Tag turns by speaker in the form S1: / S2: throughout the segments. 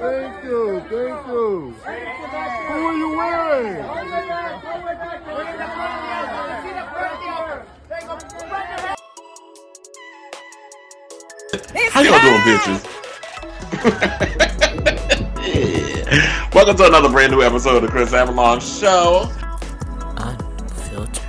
S1: Thank you. Thank you. Who are you wearing?
S2: How y'all doing, bitches? Welcome to another brand new episode of the Kris Avalon Show.
S3: Unfiltered.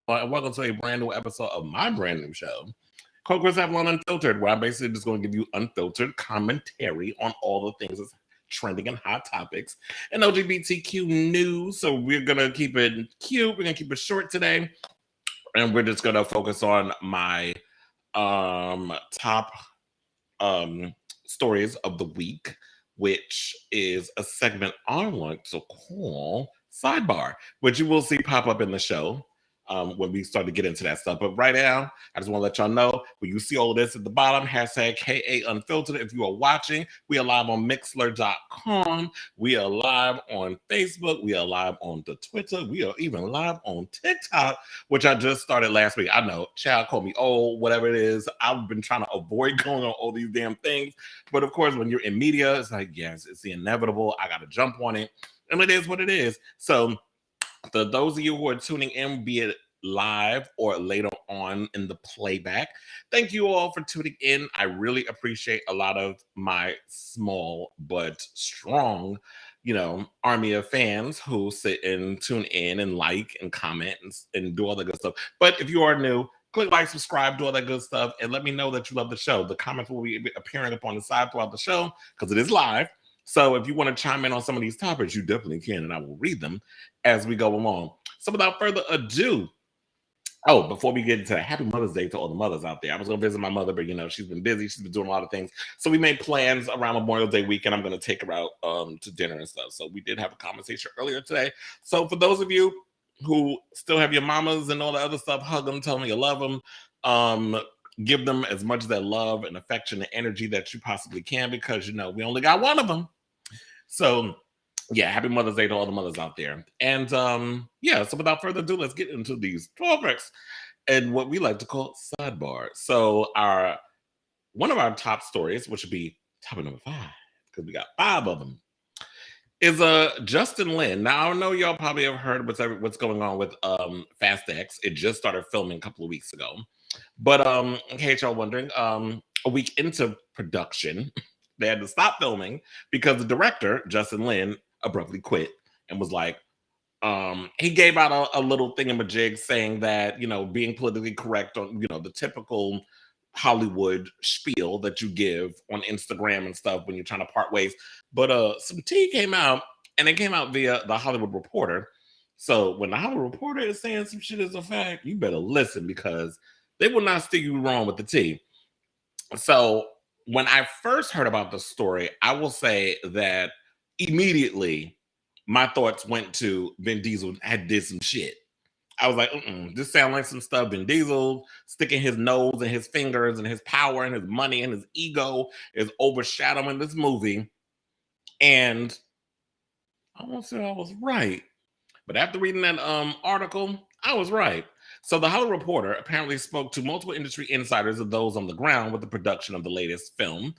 S2: Welcome to a brand new episode of my brand new show called Kris Avalon Unfiltered, where I'm basically just going to give you unfiltered commentary on all the things that's trending and hot topics and LGBTQ news. So we're going to keep it cute. We're going to keep it short today. And we're just going to focus on my top stories of the week, which is a segment I like to call Sidebar, which you will see pop up in the show when we start to get into that stuff. But right now, I just want to let y'all know, when you see all of this at the bottom, hashtag KA Unfiltered. If you are watching, we are live on Mixlr.com. We are live on Facebook. We are live on the Twitter. We are even live on TikTok, which I just started last week. I know, child called me old, whatever it is. I've been trying to avoid going on all these damn things. But of course, when you're in media, it's like, yes, it's the inevitable. I got to jump on it. And it is what it is. So those of you who are tuning in, be it live or later on in the playback, thank you all for tuning in. I really appreciate a lot of my small but strong, army of fans who sit and tune in and like and comment and do all the good stuff. But if you are new, click like, subscribe, do all that good stuff, and let me know that you love the show. The comments will be appearing up on the side throughout the show because it is live. So if you want to chime in on some of these topics, you definitely can, and I will read them as we go along. So without further ado, before we get into Happy Mother's Day to all the mothers out there. I was going to visit my mother, but, she's been busy. She's been doing a lot of things. So we made plans around Memorial Day weekend. I'm going to take her out to dinner and stuff. So we did have a conversation earlier today. So for those of you who still have your mamas and all the other stuff, hug them, tell them you love them. Give them as much of that love and affection and energy that you possibly can, because, we only got one of them. So, yeah, happy Mother's Day to all the mothers out there. And, so without further ado, let's get into these topics and what we like to call sidebar. So, one of our top stories, which would be topic number 5, because we got 5 of them, is Justin Lin. Now, I know y'all probably have heard what's going on with Fast X. It just started filming a couple of weeks ago. But in case y'all wondering, a week into production, they had to stop filming because the director, Justin Lin, abruptly quit and was like, he gave out a little thingamajig saying that, being politically correct on, the typical Hollywood spiel that you give on Instagram and stuff when you're trying to part ways. But some tea came out, and it came out via the Hollywood Reporter. So when the Hollywood Reporter is saying some shit is a fact, you better listen, because they will not steer you wrong with the tea. So when I first heard about the story, I will say that immediately my thoughts went to Vin Diesel did some shit. I was like, this sounds like some stuff. Vin Diesel sticking his nose and his fingers and his power and his money and his ego is overshadowing this movie. And I won't say I was right, but after reading that article, I was right. So the Hollywood Reporter apparently spoke to multiple industry insiders and those on the ground with the production of the latest film.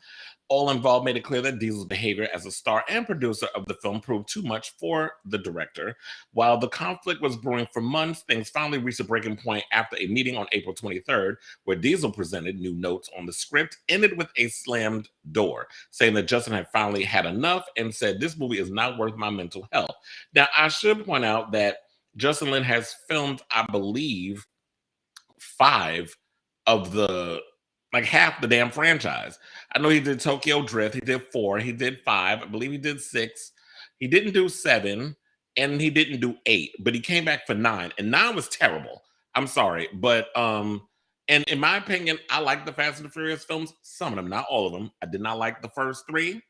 S2: All involved made it clear that Diesel's behavior as a star and producer of the film proved too much for the director. While the conflict was brewing for months, things finally reached a breaking point after a meeting on April 23rd, where Diesel presented new notes on the script, ended with a slammed door, saying that Justin had finally had enough and said, "This movie is not worth my mental health." Now, I should point out that Justin Lin has filmed, I believe, 5 of the, half the damn franchise. I know he did Tokyo Drift. He did 4. He did 5. I believe he did 6. He didn't do 7, and he didn't do 8. But he came back for 9, and 9 was terrible. I'm sorry, but and in my opinion, I like the Fast and the Furious films. Some of them, not all of them. I did not like the first 3.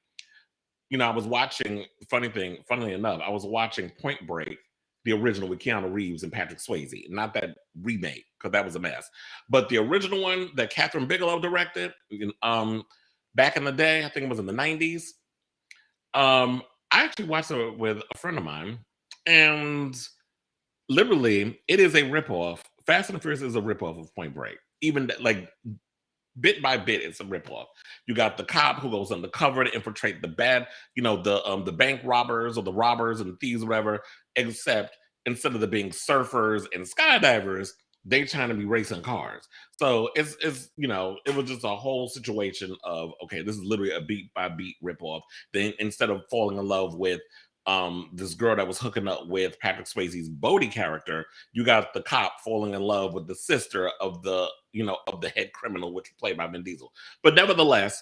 S2: I was watching. Funnily enough, I was watching Point Break, the original with Keanu Reeves and Patrick Swayze, not that remake, because that was a mess. But the original one that Catherine Bigelow directed, back in the day. I think it was in the 90s. I actually watched it with a friend of mine, and literally, it is a ripoff. Fast and the Furious is a ripoff of Point Break. Even like bit by bit, it's a ripoff. You got the cop who goes undercover to infiltrate the bad, the bank robbers or the robbers and thieves, whatever. Except instead of them being surfers and skydivers, they trying to be racing cars. So it was just a whole situation of, okay, this is literally a beat by beat ripoff. Then instead of falling in love with this girl that was hooking up with Patrick Swayze's Bodhi character, you got the cop falling in love with the sister of the head criminal, which was played by Vin Diesel. But nevertheless,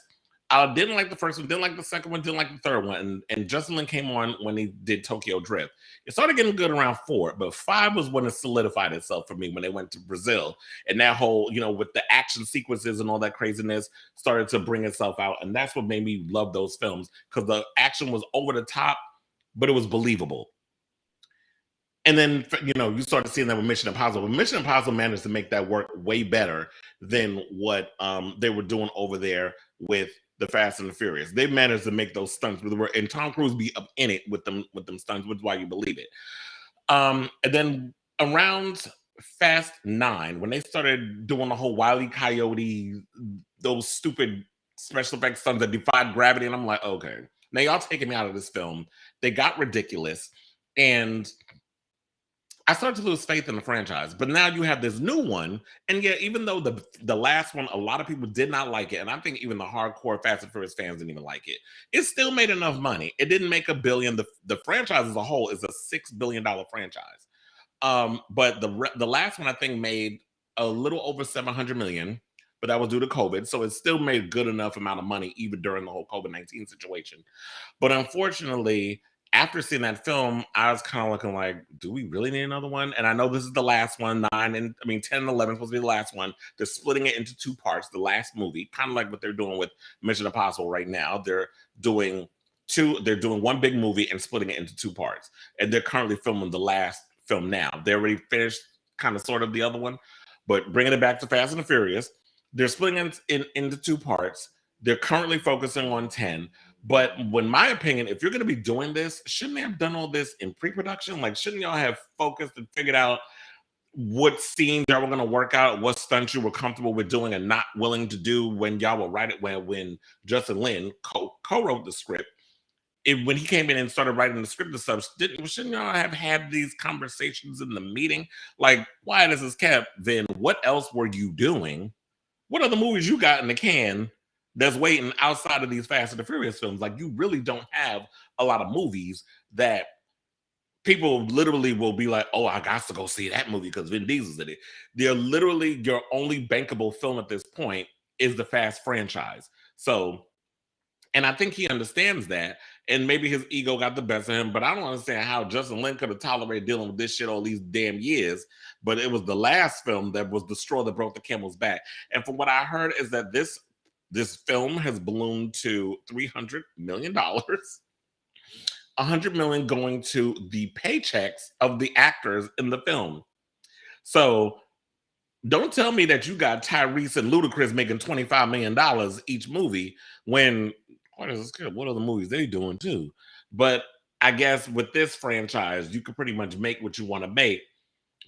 S2: I didn't like the first one, didn't like the second one, didn't like the third one. And Justin Lin came on when he did Tokyo Drift. It started getting good around 4, but 5 was when it solidified itself for me, when they went to Brazil. And that whole, with the action sequences and all that craziness started to bring itself out. And that's what made me love those films, because the action was over the top, but it was believable. And then, you started seeing that with Mission Impossible. But Mission Impossible managed to make that work way better than what they were doing over there with the Fast and the Furious. They managed to make those stunts, and Tom Cruise be up in it with them stunts, which is why you believe it. And then around Fast 9, when they started doing the whole Wile E. Coyote, those stupid special effects stunts that defied gravity, and I'm like, okay, now y'all taking me out of this film. They got ridiculous, and I started to lose faith in the franchise. But now you have this new one, and yet even though the last one, a lot of people did not like it, and I think even the hardcore Fast and Furious fans didn't even like it, it still made enough money. It didn't make $1 billion. The franchise as a whole is a $6 billion franchise. But the last one I think made a little over 700 million, but that was due to COVID. So it still made a good enough amount of money even during the whole COVID-19 situation. But unfortunately, after seeing that film, I was kind of looking like, do we really need another one? And I know this is the last one, 10 and 11 is supposed to be the last one. They're splitting it into 2 parts, the last movie, kind of like what they're doing with Mission Impossible right now. They're doing 1 big movie and splitting it into 2 parts. And they're currently filming the last film now. They already finished kind of sort of the other one, but bringing it back to Fast and the Furious, they're splitting it into 2 parts. They're currently focusing on 10. But in my opinion, if you're going to be doing this, shouldn't they have done all this in pre-production? Like, shouldn't y'all have focused and figured out what scenes y'all were going to work out, what stunts you were comfortable with doing and not willing to do when y'all will write it? When Justin Lin co-wrote the script, when he came in and started writing the script and stuff, shouldn't y'all have had these conversations in the meeting? Like, why this is kept? Then what else were you doing? What other movies you got in the can that's waiting outside of these Fast and the Furious films? Like, you really don't have a lot of movies that people literally will be like, oh, I got to go see that movie because Vin Diesel's in it. They're literally, your only bankable film at this point is the Fast franchise. So, and I think he understands that, and maybe his ego got the best of him, but I don't understand how Justin Lin could have tolerated dealing with this shit all these damn years, but it was the last film that was the straw that broke the camel's back. And from what I heard is that this film has ballooned to $300 million, $100 million going to the paychecks of the actors in the film. So don't tell me that you got Tyrese and Ludacris making $25 million each movie when, what other movies they doing too? But I guess with this franchise, you can pretty much make what you want to make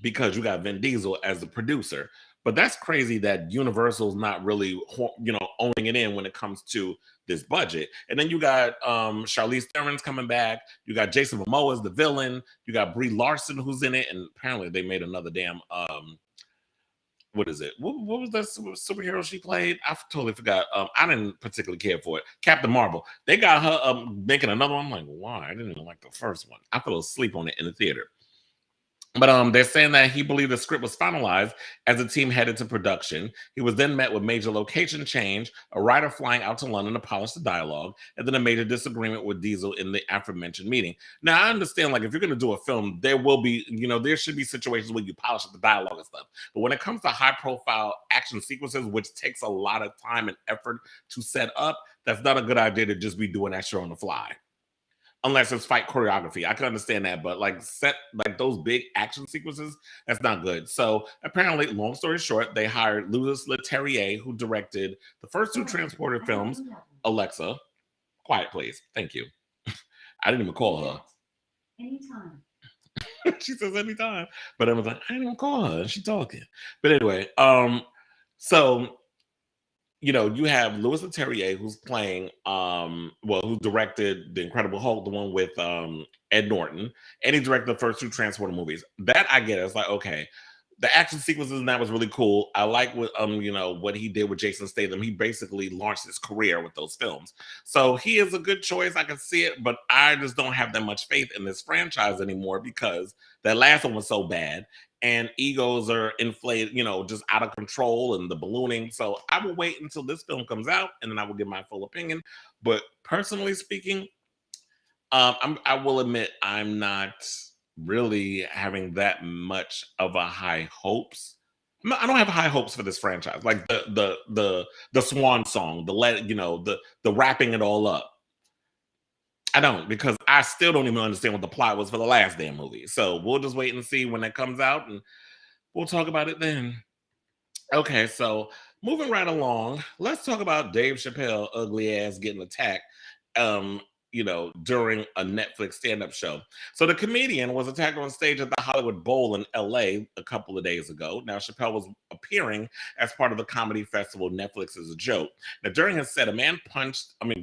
S2: because you got Vin Diesel as the producer. But that's crazy that Universal's not really, owning it in when it comes to this budget. And then you got Charlize Theron's coming back. You got Jason Momoa as the villain. You got Brie Larson who's in it, and apparently they made another damn what is it? What was that superhero she played? I totally forgot. I didn't particularly care for it. Captain Marvel. They got her making another one. I'm like, why? I didn't even like the first one. I fell asleep on it in the theater. But they're saying that he believed the script was finalized as the team headed to production. He was then met with major location change, a writer flying out to London to polish the dialogue, and then a major disagreement with Diesel in the aforementioned meeting. Now, I understand, like, if you're going to do a film, there will be, there should be situations where you polish up the dialogue and stuff. But when it comes to high-profile action sequences, which takes a lot of time and effort to set up, that's not a good idea to just be doing that shit on the fly. Unless it's fight choreography. I can understand that, but those big action sequences, that's not good. So apparently, long story short, they hired Louis Leterrier, who directed the first 2 Transporter films, Alexa, quiet, please. Thank you. I didn't even call her.
S4: Anytime.
S2: She says anytime. But I was like, I didn't even call her. She's talking. But anyway, so you know, you have Louis Leterrier who's playing who directed The Incredible Hulk, the one with Ed Norton, and he directed the first two Transporter movies. That I get it. It's like, okay, the action sequences in that was really cool. I like what you know, what he did with Jason Statham. He basically launched his career with those films. So he is a good choice. I can see it, but I just don't have that much faith in this franchise anymore because that last one was so bad. And egos are inflated, you know, just out of control and the ballooning. So I will wait until this film comes out and then I will give my full opinion. But personally speaking, I will admit I'm not really having that much of a high hopes. I don't have high hopes for this franchise. Like the swan song, the wrapping it all up. I don't, because I still don't even understand what the plot was for the last damn movie. So we'll just wait and see when that comes out and we'll talk about it then. Okay, so moving right along, let's talk about Dave Chappelle ugly ass getting attacked during a Netflix stand-up show. So the comedian was attacked on stage at the Hollywood Bowl in LA a couple of days ago. Now, Chappelle was appearing as part of the comedy festival Netflix is a Joke. Now, during his set, a man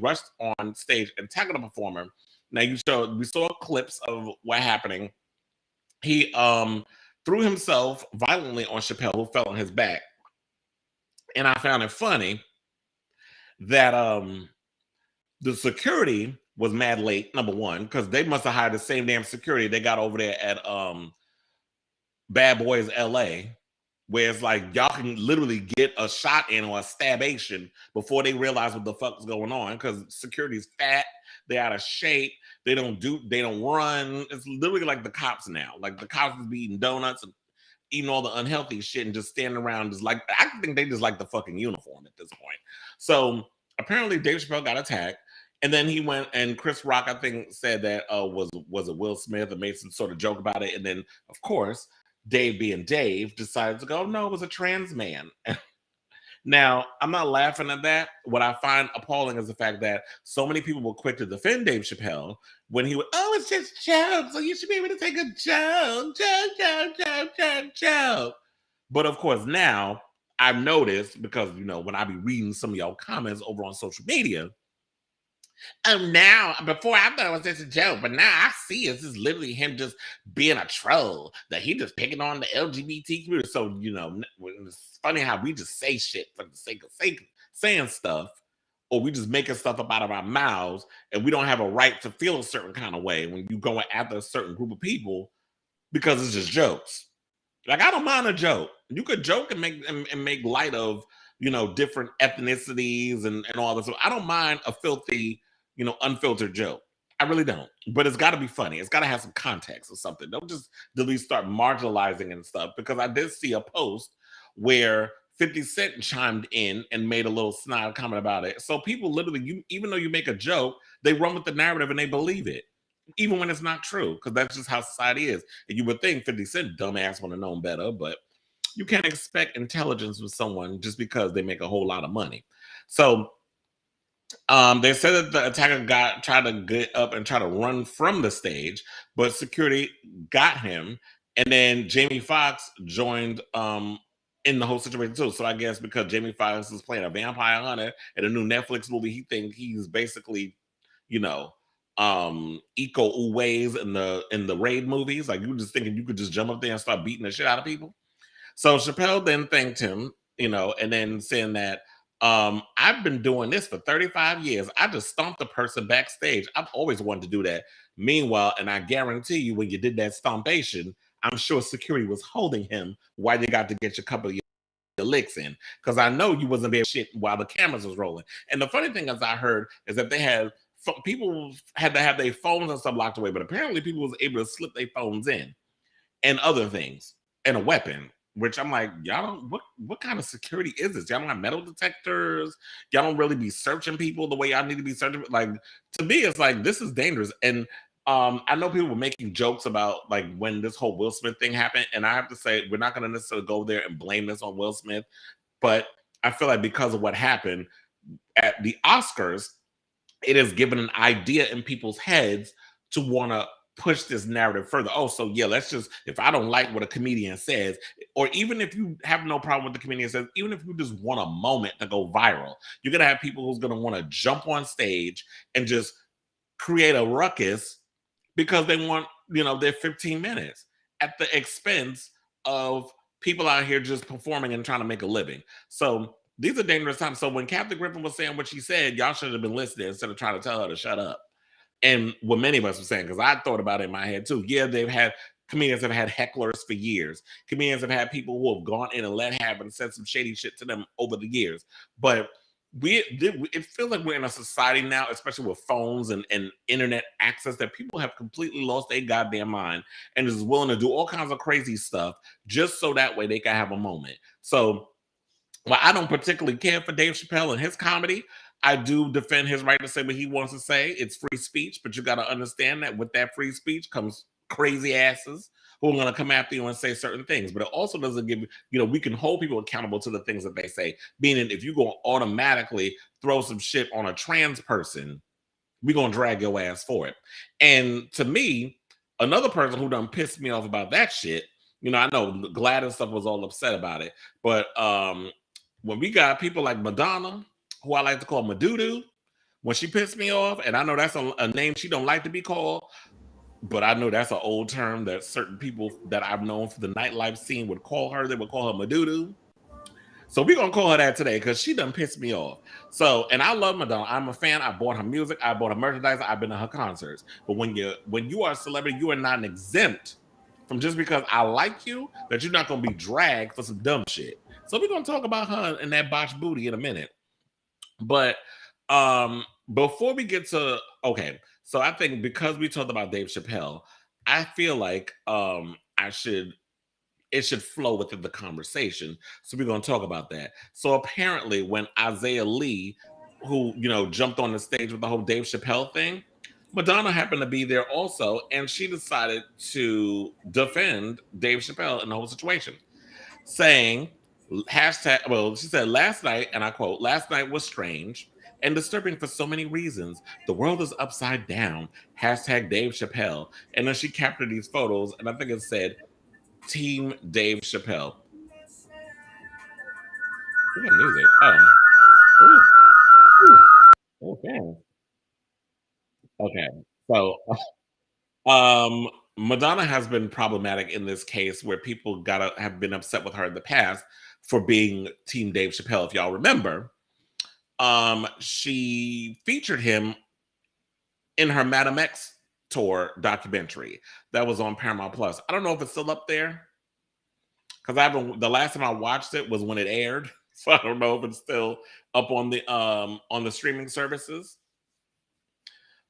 S2: rushed on stage and tackled a performer. Now, we saw clips of what happening. He threw himself violently on Chappelle, who fell on his back. And I found it funny that the security was mad late, number one, because they must have hired the same damn security they got over there at Bad Boys LA, where it's like y'all can literally get a shot in or a stabation before they realize what the fuck's going on, because security's fat, they're out of shape, they don't run. It's literally like the cops now. Like the cops is be eating donuts and eating all the unhealthy shit and just standing around just like, I think they just like the fucking uniform at this point. So apparently Dave Chappelle got attacked. And then he went, and Chris Rock, I think, said that was it Will Smith, and made some sort of joke about it. And then, of course, Dave being Dave decided to go, no, it was a trans man. Now, I'm not laughing at that. What I find appalling is the fact that so many people were quick to defend Dave Chappelle when he would, oh, it's just jokes, so you should be able to take a joke. But of course, now I've noticed, because, when I be reading some of y'all comments over on social media, now, before I thought it was just a joke, but now I see it's just literally him just being a troll, that he just picking on the LGBT community. So, it's funny how we just say shit for the sake of saying stuff, or we just making stuff up out of our mouths, and we don't have a right to feel a certain kind of way when you going after a certain group of people because it's just jokes. Like, I don't mind a joke. You could joke and make light of, different ethnicities and all this. So I don't mind a filthy, unfiltered joke. I really don't. But it's got to be funny. It's got to have some context or something. Don't just delete, start marginalizing and stuff. Because I did see a post where 50 Cent chimed in and made a little snide comment about it. So people literally, even though you make a joke, they run with the narrative and they believe it, even when it's not true. Because that's just how society is. And you would think 50 Cent dumbass would have known better, but you can't expect intelligence with someone just because they make a whole lot of money. So they said that the attacker tried to get up and try to run from the stage, but security got him. And then Jamie Foxx joined in the whole situation too. So I guess because Jamie Foxx is playing a vampire hunter in a new Netflix movie, he thinks he's basically, Iko Uwais in the Raid movies. Like, you just thinking you could just jump up there and start beating the shit out of people. So Chappelle then thanked him, and then saying that I've been doing this for 35 years. I just stomped a person backstage. I've always wanted to do that. Meanwhile, and I guarantee you, when you did that stompation, I'm sure security was holding him while you got to get your couple of your licks in, because I know you wasn't there shit while the cameras was rolling. And the funny thing, as I heard, is that people had to have their phones and stuff locked away, but apparently people was able to slip their phones in and other things and a weapon. Which I'm like, y'all don't, what kind of security is this? Y'all don't have metal detectors. Y'all don't really be searching people the way y'all need to be searching. Like, to me, it's like, this is dangerous. And I know people were making jokes about, like, when this whole Will Smith thing happened. And I have to say, we're not going to necessarily go there and blame this on Will Smith. But I feel like because of what happened, at the Oscars, it has given an idea in people's heads to want to push this narrative further. Oh, so yeah, let's just, if I don't like what a comedian says, or even if you have no problem with the comedian says, even if you just want a moment to go viral, you're gonna have people who's gonna want to jump on stage and just create a ruckus because they want, their 15 minutes at the expense of people out here just performing and trying to make a living. So these are dangerous times. So when Kathy Griffin was saying what she said, y'all should have been listening instead of trying to tell her to shut up. And what many of us were saying, because I thought about it in my head too. Yeah, comedians have had hecklers for years. Comedians have had people who have gone in and let happen and said some shady shit to them over the years. But it feels like we're in a society now, especially with phones and internet access, that people have completely lost their goddamn mind and is willing to do all kinds of crazy stuff just so that way they can have a moment. So while I don't particularly care for Dave Chappelle and his comedy, I do defend his right to say what he wants to say. It's free speech, but you got to understand that with that free speech comes crazy asses who are going to come after you and say certain things. But it also doesn't give we can hold people accountable to the things that they say. Meaning, if you go automatically throw some shit on a trans person, we're going to drag your ass for it. And to me, another person who done pissed me off about that shit, I know Glad and stuff was all upset about it, but when we got people like Madonna, who I like to call Madudu, when she pissed me off, and I know that's a name she don't like to be called, but I know that's an old term that certain people that I've known for the nightlife scene would call her. They would call her Madudu. So we're going to call her that today because she done pissed me off. So, and I love Madonna. I'm a fan. I bought her music. I bought her merchandise. I've been to her concerts. But when you are a celebrity, you are not exempt from just because I like you, that you're not going to be dragged for some dumb shit. So we're going to talk about her and that botched booty in a minute. But before we get to, okay, so I think because we talked about Dave Chappelle, I feel like it should flow within the conversation. So we're going to talk about that. So apparently when Isaiah Lee, who, jumped on the stage with the whole Dave Chappelle thing, Madonna happened to be there also, and she decided to defend Dave Chappelle in the whole situation, saying, she said, last night, and I quote, last night was strange and disturbing for so many reasons. The world is upside down. Hashtag Dave Chappelle. And then she captured these photos, and I think it said, Team Dave Chappelle. We got music. Okay. Okay. So, Madonna has been problematic in this case where people have been upset with her in the past for being Team Dave Chappelle. If y'all remember, she featured him in her Madam X tour documentary that was on Paramount Plus. I don't know if it's still up there because the last time I watched it was when it aired, so I don't know if it's still up on the streaming services.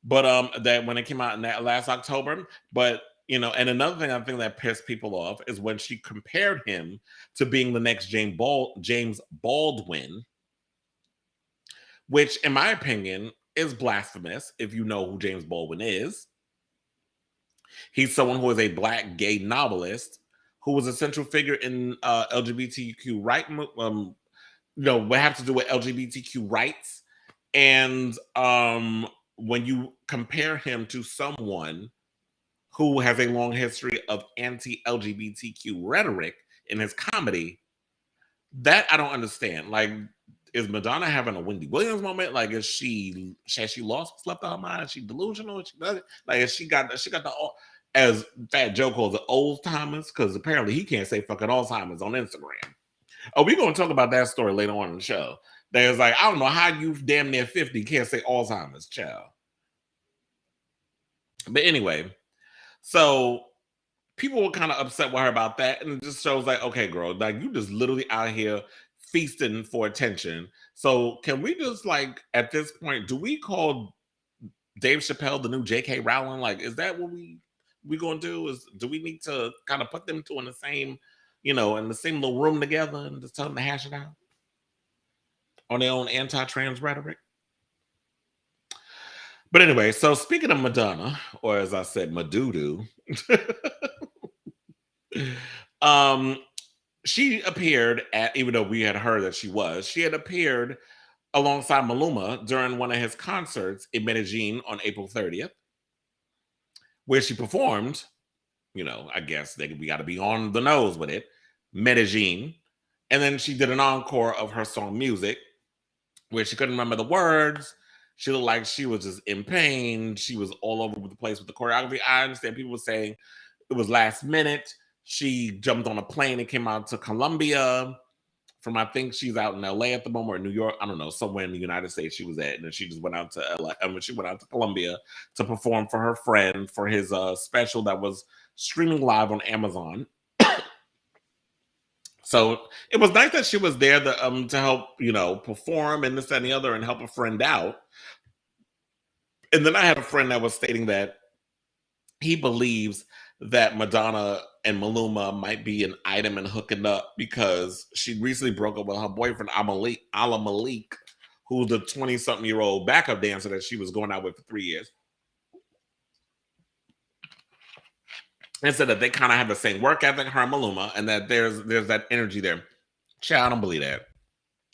S2: But that when it came out in that last October, but and another thing I think that pissed people off is when she compared him to being the next James Baldwin, which in my opinion is blasphemous. If you know who James Baldwin is, he's someone who is a Black gay novelist who was a central figure in LGBTQ what have to do with LGBTQ rights. And when you compare him to someone who has a long history of anti-LGBTQ rhetoric in his comedy, that I don't understand. Like, is Madonna having a Wendy Williams moment? Like, has she slept on her mind? Is she delusional? Has she got the, as Fat Joe calls it, old timers? Because apparently he can't say fucking Alzheimer's on Instagram. Oh, we're going to talk about that story later on in the show. There's like, I don't know how you damn near 50 can't say Alzheimer's, child. But anyway, so people were kind of upset with her about that. And it just shows like, okay, girl, like you just literally out here feasting for attention. So can we just like, at this point, do we call Dave Chappelle the new J.K. Rowling? Like, is that what we going to do? Do we need to kind of put them two in the same, in the same little room together and just tell them to hash it out on their own anti-trans rhetoric? But anyway, so speaking of Madonna, or as I said, Madudu, she appeared at, even though we had heard that she had appeared alongside Maluma during one of his concerts in Medellin on April 30th, where she performed, I guess we got to be on the nose with it, Medellin. And then she did an encore of her song Music, where she couldn't remember the words. She looked like she was just in pain. She was all over the place with the choreography. I understand people were saying it was last minute. She jumped on a plane and came out to Colombia from, I think she's out in LA at the moment, or New York. I don't know, somewhere in the United States she was at. And then she just went out to LA. And when she went out to Colombia to perform for her friend for his special that was streaming live on Amazon. So it was nice that she was there to help, perform and this and the other and help a friend out. And then I had a friend that was stating that he believes that Madonna and Maluma might be an item in hooking up because she recently broke up with her boyfriend, Ala Malik, who's the 20-something-year-old backup dancer that she was going out with for 3 years. And said that they kind of have the same work ethic, her and Maluma, and that there's that energy there. Child, I don't believe that.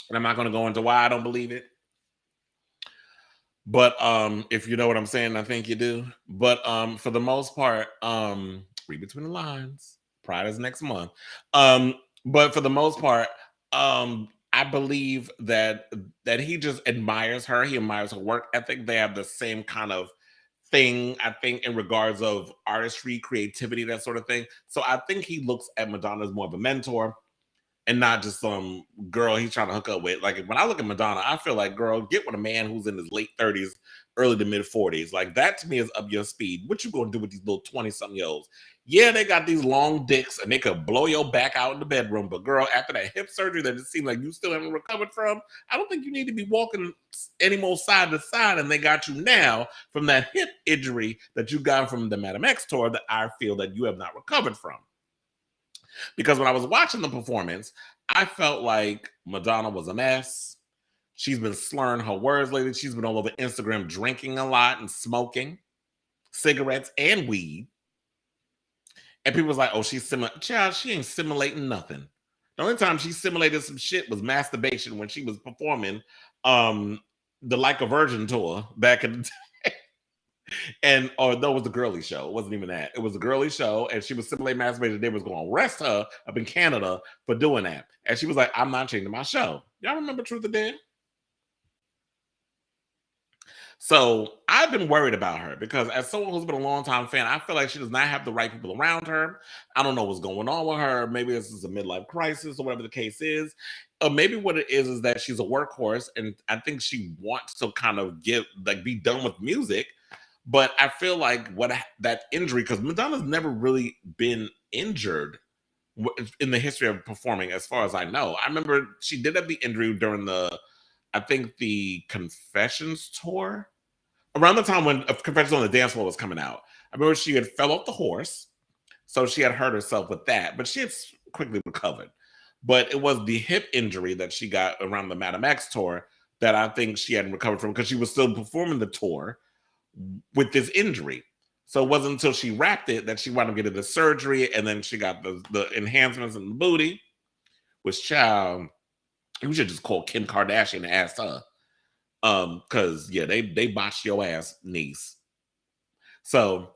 S2: And I'm not going to go into why I don't believe it. But if you know what I'm saying, I think you do. But for the most part, read between the lines. Pride is next month. But for the most part, I believe that he just admires her. He admires her work ethic. They have the same kind of thing, I think, in regards of artistry, creativity, that sort of thing. So I think he looks at Madonna as more of a mentor and not just some girl he's trying to hook up with. Like, when I look at Madonna, I feel like, girl, get with a man who's in his late 30s, early to mid 40s. Like, that to me is up your speed. What you gonna do with these little 20-something-year-olds? Yeah, they got these long dicks and they could blow your back out in the bedroom. But girl, after that hip surgery that it seems like you still haven't recovered from, I don't think you need to be walking anymore side to side. And they got you now from that hip injury that you got from the Madam X tour that I feel that you have not recovered from. Because when I was watching the performance, I felt like Madonna was a mess. She's been slurring her words lately. She's been all over Instagram drinking a lot and smoking cigarettes and weed. And people was like, oh, she's child, she ain't simulating nothing. The only time she simulated some shit was masturbation when she was performing the Like a Virgin tour back in the day. And that was the girly show. It wasn't even that. It was a girly show, and she was simulating masturbation. They was going to arrest her up in Canada for doing that. And she was like, I'm not changing my show. Y'all remember Truth or Dare? So I've been worried about her because as someone who's been a long-time fan, I feel like she does not have the right people around her. I don't know what's going on with her. Maybe this is a midlife crisis or whatever the case is. Or maybe what it is that she's a workhorse, and I think she wants to kind of be done with music. But I feel like that injury, because Madonna's never really been injured in the history of performing, as far as I know. I remember she did have the injury during the Confessions tour, around the time when Confessions on the Dance Floor was coming out. I remember she had fell off the horse, so she had hurt herself with that, but she had quickly recovered. But it was the hip injury that she got around the Madam X tour that I think she hadn't recovered from, because she was still performing the tour with this injury. So it wasn't until she wrapped it that she wound up getting the surgery, and then she got the enhancements in the booty, which, child, you should just call Kim Kardashian and ask her. Because they botched your ass, niece. So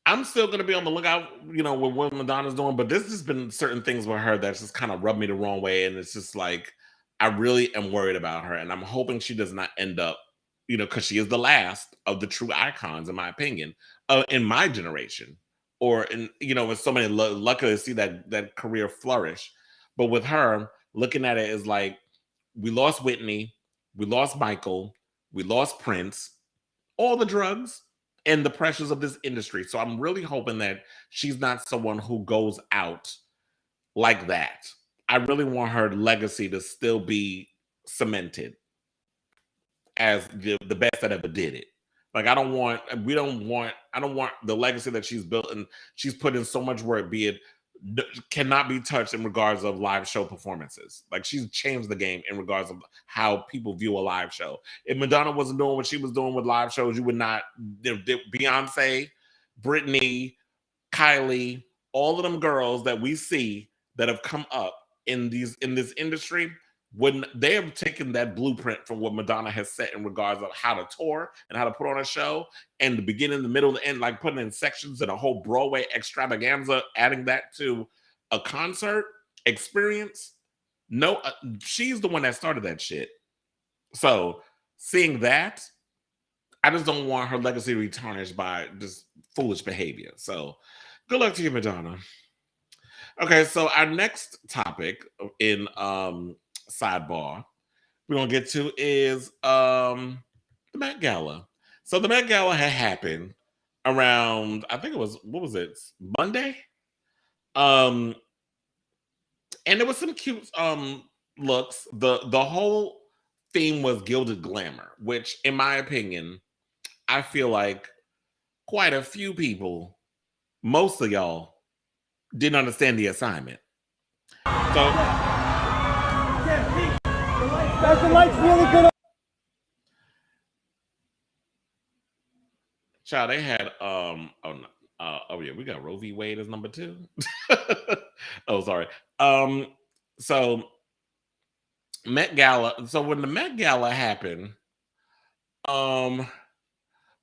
S2: I'm still gonna be on the lookout, with what Madonna's doing, but there's just been certain things with her that's just kind of rubbed me the wrong way. And it's just like, I really am worried about her, and I'm hoping she does not end up, because she is the last of the true icons, in my opinion, in my generation, or with so many lucky to see that career flourish. But with her, looking at it is like, we lost Whitney, we lost Michael, we lost Prince, all the drugs and the pressures of this industry. So I'm really hoping that she's not someone who goes out like that. I really want her legacy to still be cemented as the best that ever did it. Like, I don't want the legacy that she's built and she's put in so much work, cannot be touched in regards of live show performances. Like, she's changed the game in regards of how people view a live show. If Madonna wasn't doing what she was doing with live shows, you would not. Beyonce, Britney, Kylie, all of them girls that we see that have come up in this industry when they have taken that blueprint from what Madonna has set in regards of how to tour and how to put on a show, and the beginning, the middle, the end, like putting in sections and a whole Broadway extravaganza, adding that to a concert experience. No, she's the one that started that shit. So seeing that, I just don't want her legacy to be tarnished by just foolish behavior. So good luck to you, Madonna. Okay, so our next topic in sidebar we're gonna get to is the Met Gala. So the Met Gala had happened around, I think it was, what was it, Monday? And there was some cute looks. The whole theme was gilded glamour, which in my opinion, I feel like quite a few people, most of y'all, didn't understand the assignment. So
S1: That's the lights really good.
S2: Child, they had oh yeah, we got Roe v. Wade as number 2. Oh, sorry. So Met Gala. So when the Met Gala happened, wasn't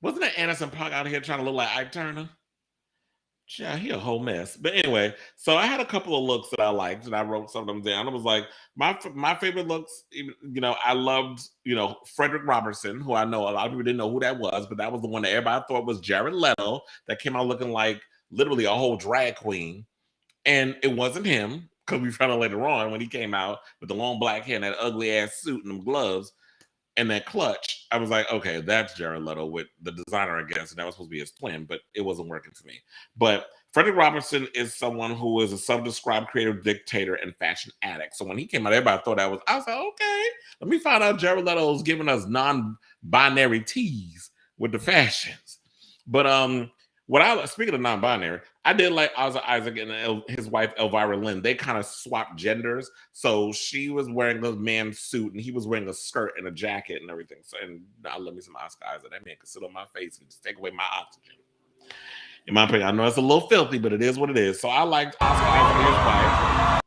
S2: it Anderson .Paak out here trying to look like Ike Turner? Yeah, he a whole mess. But anyway, so I had a couple of looks that I liked, and I wrote some of them down. I was like, my favorite looks, I loved, Frederick Robertson, who I know a lot of people didn't know who that was, but that was the one that everybody thought was Jared Leto, that came out looking like literally a whole drag queen. And it wasn't him, because we found out later on when he came out with the long black hair and that ugly ass suit and them gloves and that clutch. I was like, okay, that's Jared Leto with the designer, I guess, and that was supposed to be his twin, but it wasn't working for me. But Frederick Robertson is someone who is a self-described creative dictator and fashion addict. So when he came out, everybody thought I was like, okay, let me find out Jared Leto is giving us non-binary teas with the fashions. But speaking of non-binary, I did like Isaac and his wife Elvira Lynn. They kind of swapped genders, so she was wearing a man's suit and he was wearing a skirt and a jacket and everything. So, and I love me some Oscar Isaac. That man can sit on my face and just take away my oxygen. In my opinion, I know it's a little filthy, but it is what it is. So I liked Oscar Isaac and his wife.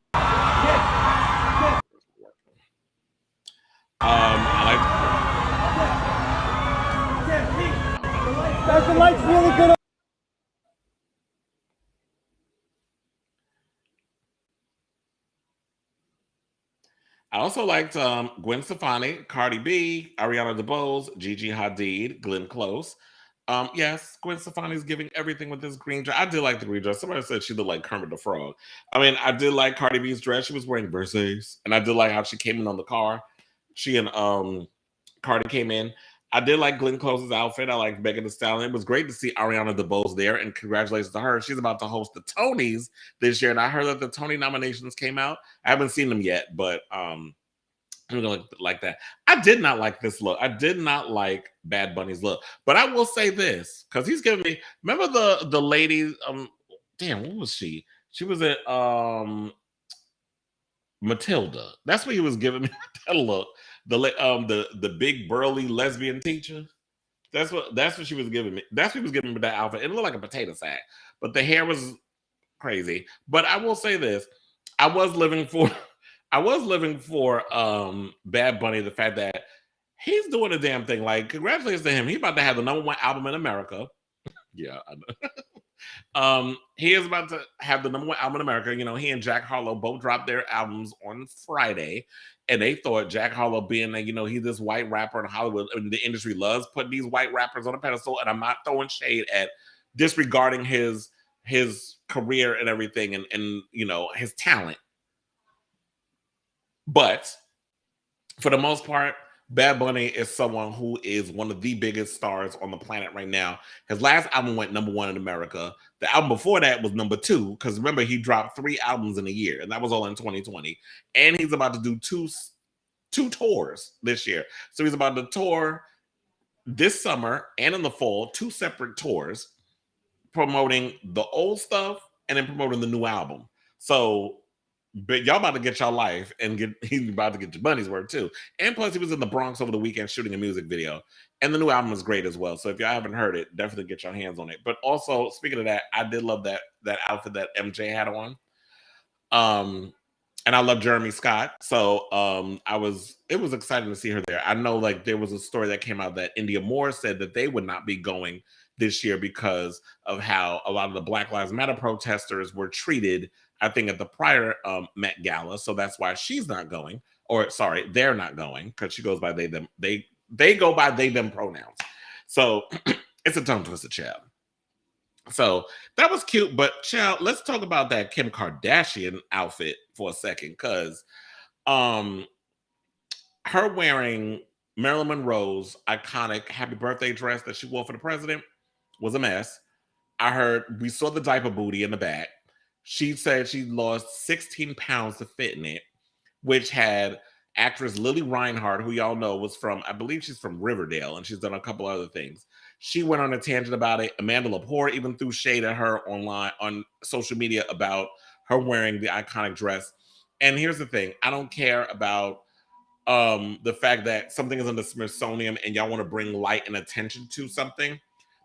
S1: That's the lights really good.
S2: I also liked Gwen Stefani, Cardi B, Ariana DeBose, Gigi Hadid, Glenn Close. Yes, Gwen Stefani's giving everything with this green dress. I did like the green dress. Somebody said she looked like Kermit the Frog. I mean, I did like Cardi B's dress. She was wearing Versace, and I did like how she came in on the car. She and Cardi came in. I did like Glenn Close's outfit. I liked Megan Thee Stallion. It was great to see Ariana DeBose there, and congratulations to her. She's about to host the Tonys this year, and I heard that the Tony nominations came out. I haven't seen them yet, but I'm gonna like that. I did not like this look. I did not like Bad Bunny's look, but I will say this because he's giving me. Remember the lady? Damn, what was she? She was at Matilda. That's what he was giving me that look. The big burly lesbian teacher. That's what she was giving me. That's what he was giving me with that outfit. It looked like a potato sack, but the hair was crazy. But I will say this: I was living for Bad Bunny. The fact that he's doing a damn thing. Like, congratulations to him. He's about to have the #1 album in America. Yeah, I know. He is about to have the #1 album in America. He and Jack Harlow both dropped their albums on Friday, and they thought Jack Harlow being he's this white rapper in Hollywood, and the industry loves putting these white rappers on a pedestal. And I'm not throwing shade at disregarding his career and everything, and his talent. But for the most part, Bad Bunny is someone who is one of the biggest stars on the planet right now. His last album went #1 in America. The album before that was #2, because remember, he dropped 3 albums in a year, and that was all in 2020. And he's about to do two tours this year. So he's about to tour this summer and in the fall, 2 separate tours, promoting the old stuff and then promoting the new album. So but y'all about to get y'all life and he's about to get your money's worth too. And plus he was in the Bronx over the weekend shooting a music video. And the new album is great as well. So if y'all haven't heard it, definitely get your hands on it. But also, speaking of that, I did love that outfit that MJ had on. And I love Jeremy Scott. So it was exciting to see her there. I know like there was a story that came out that India Moore said that they would not be going this year because of how a lot of the Black Lives Matter protesters were treated, I think, at the prior Met Gala. So that's why she's not going. Or sorry, they're not going, because she goes by they, them. They go by they, them pronouns. So it's a tongue twister, child. So that was cute, but child, let's talk about that Kim Kardashian outfit for a second, because her wearing Marilyn Monroe's iconic happy birthday dress that she wore for the president was a mess. I heard we saw the diaper booty in the back. She said she lost 16 pounds to fit in it, which had actress Lily Reinhart, who y'all know was from, I believe she's from Riverdale, and she's done a couple other things. She went on a tangent about it. Amanda Lepore even threw shade at her online on social media about her wearing the iconic dress. And here's the thing. I don't care about the fact that something is in the Smithsonian and y'all want to bring light and attention to something.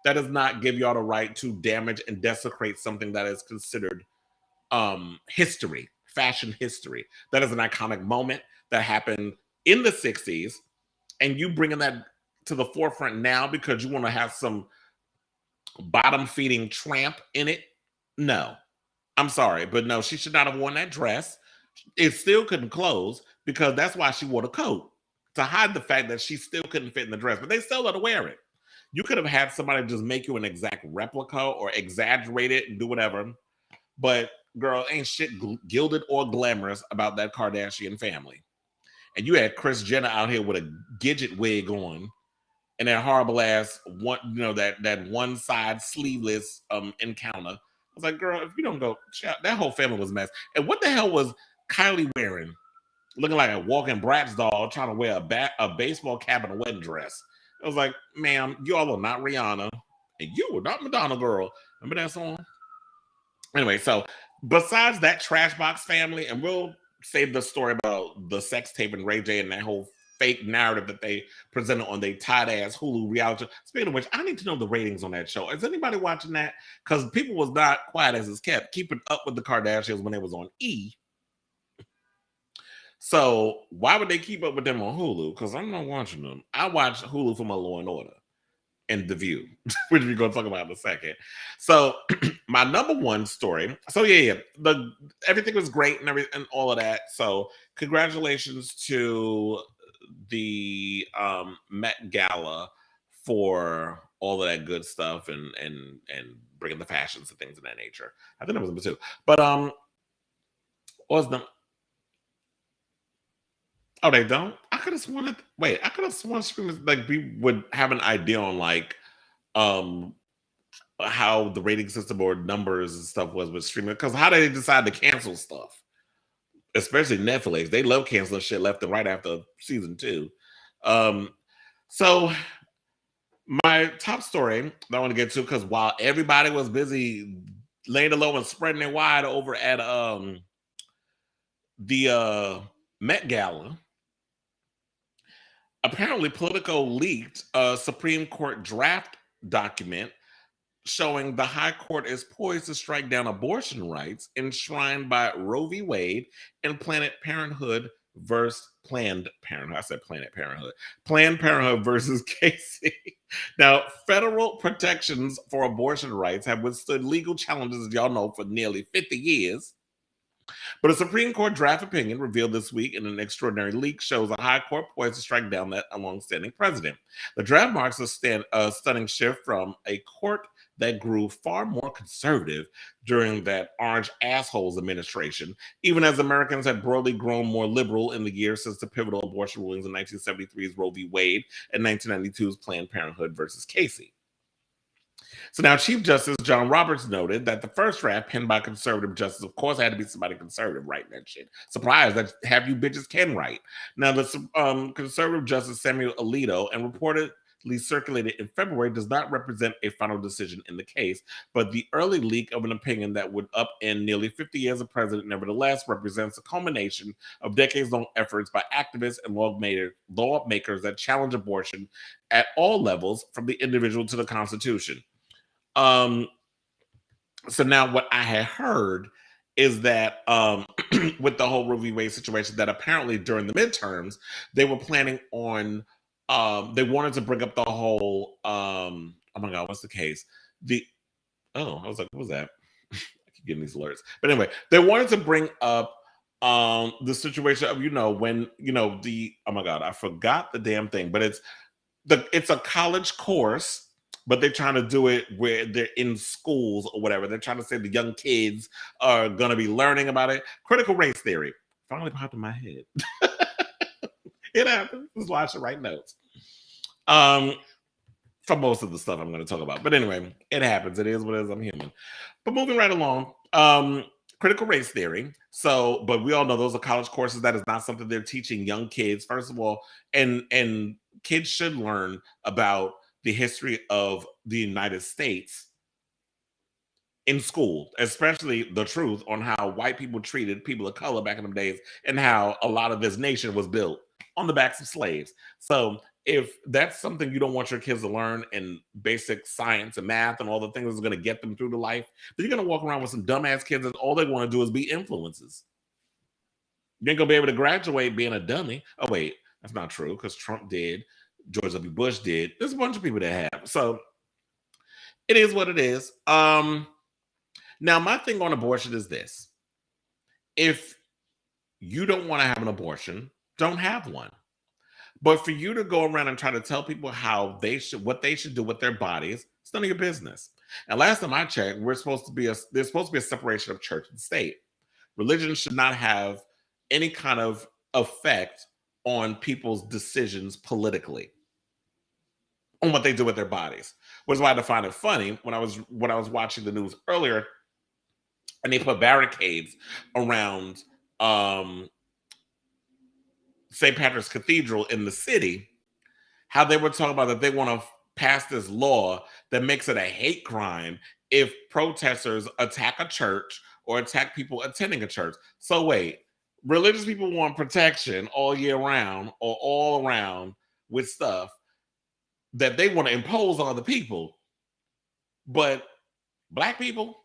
S2: That does not give y'all the right to damage and desecrate something that is considered history, fashion history. That is an iconic moment that happened in the 60s, and you bringing that to the forefront now because you want to have some bottom-feeding tramp in it? No. I'm sorry, but no, she should not have worn that dress. It still couldn't close because that's why she wore the coat, to hide the fact that she still couldn't fit in the dress, but they still let her wear it. You could have had somebody just make you an exact replica or exaggerate it and do whatever, but girl, ain't shit gilded or glamorous about that Kardashian family. And you had Kris Jenner out here with a Gidget wig on and that horrible ass one, that one side sleeveless encounter. I was like, girl, if you don't go, that whole family was a mess. And what the hell was Kylie wearing? Looking like a walking Bratz doll, trying to wear a baseball cap and a wedding dress. I was like, ma'am, you all are not Rihanna, and you were not Madonna, girl. Remember that song? Anyway, so besides that trash box family, and we'll save the story about the sex tape and Ray J and that whole fake narrative that they presented on their tight-ass Hulu reality. Speaking of which, I need to know the ratings on that show. Is anybody watching that? Because people was not quiet as it's kept, keeping up with the Kardashians when it was on E! So why would they keep up with them on Hulu? Because I'm not watching them. I watch Hulu for my Law and Order and The View, which we're going to talk about in a second. So my number one story. So everything was great and all of that. So congratulations to the Met Gala for all of that good stuff and bringing the fashions and things of that nature. I think that was number two. But what was the? Oh, they don't? I could have sworn streamers like we would have an idea on like how the rating system or numbers and stuff was with streaming. Because how did they decide to cancel stuff? Especially Netflix. They love canceling shit left and right after season 2. So my top story that I want to get to, because while everybody was busy laying low and spreading it wide over at the Met Gala, apparently Politico leaked a Supreme Court draft document showing the High Court is poised to strike down abortion rights enshrined by Roe v. Wade and Planned Parenthood versus Planned Parenthood. I said Planned Parenthood. Planned Parenthood versus Casey. Now, federal protections for abortion rights have withstood legal challenges, as y'all know, for nearly 50 years. But a Supreme Court draft opinion revealed this week in an extraordinary leak shows a high court poised to strike down that long-standing precedent. The draft marks a stunning shift from a court that grew far more conservative during that orange assholes administration, even as Americans had broadly grown more liberal in the years since the pivotal abortion rulings in 1973's Roe v. Wade and 1992's Planned Parenthood versus Casey. So now Chief Justice John Roberts noted that the first draft penned by conservative justice, of course, had to be somebody conservative writing that shit. Surprised that have you bitches can write. Now the conservative justice Samuel Alito and reportedly circulated in February does not represent a final decision in the case, but the early leak of an opinion that would upend nearly 50 years of precedent nevertheless represents a culmination of decades-long efforts by activists and lawmakers that challenge abortion at all levels, from the individual to the Constitution. So now what I had heard is that with the whole Roe v. Wade situation, that apparently during the midterms they were planning on they wanted to bring up the whole oh my god, what's the case? I was like, what was that? I keep getting these alerts. But anyway, they wanted to bring up the situation of, when, oh my god, I forgot the damn thing, but it's a college course, but they're trying to do it where they're in schools or whatever. They're trying to say the young kids are going to be learning about it. Critical race theory finally popped in my head. It happens. That's why I should write notes. For most of the stuff I'm going to talk about. But anyway, it happens. It is what it is. I'm human. But moving right along, critical race theory. So, but we all know those are college courses. That is not something they're teaching young kids, first of all. And kids should learn about the history of the United States in school, especially the truth on how white people treated people of color back in the days and how a lot of this nation was built on the backs of slaves. So if that's something you don't want your kids to learn in basic science and math and all the things that's going to get them through to life, then you're going to walk around with some dumbass kids and all they want to do is be influences. You ain't going to be able to graduate being a dummy. Oh, wait, that's not true because Trump did. George W. Bush did. There's a bunch of people that have. So it is what it is. Now, my thing on abortion is this. If you don't want to have an abortion, don't have one. But for you to go around and try to tell people what they should do with their bodies, it's none of your business. And last time I checked, there's supposed to be a separation of church and state. Religion should not have any kind of effect on people's decisions politically, on what they do with their bodies. Which is why I find it funny when I was watching the news earlier, and they put barricades around St. Patrick's Cathedral in the city, how they were talking about that they want to pass this law that makes it a hate crime if protesters attack a church or attack people attending a church. So wait, religious people want protection all year round or all around with stuff that they want to impose on other people. But black people,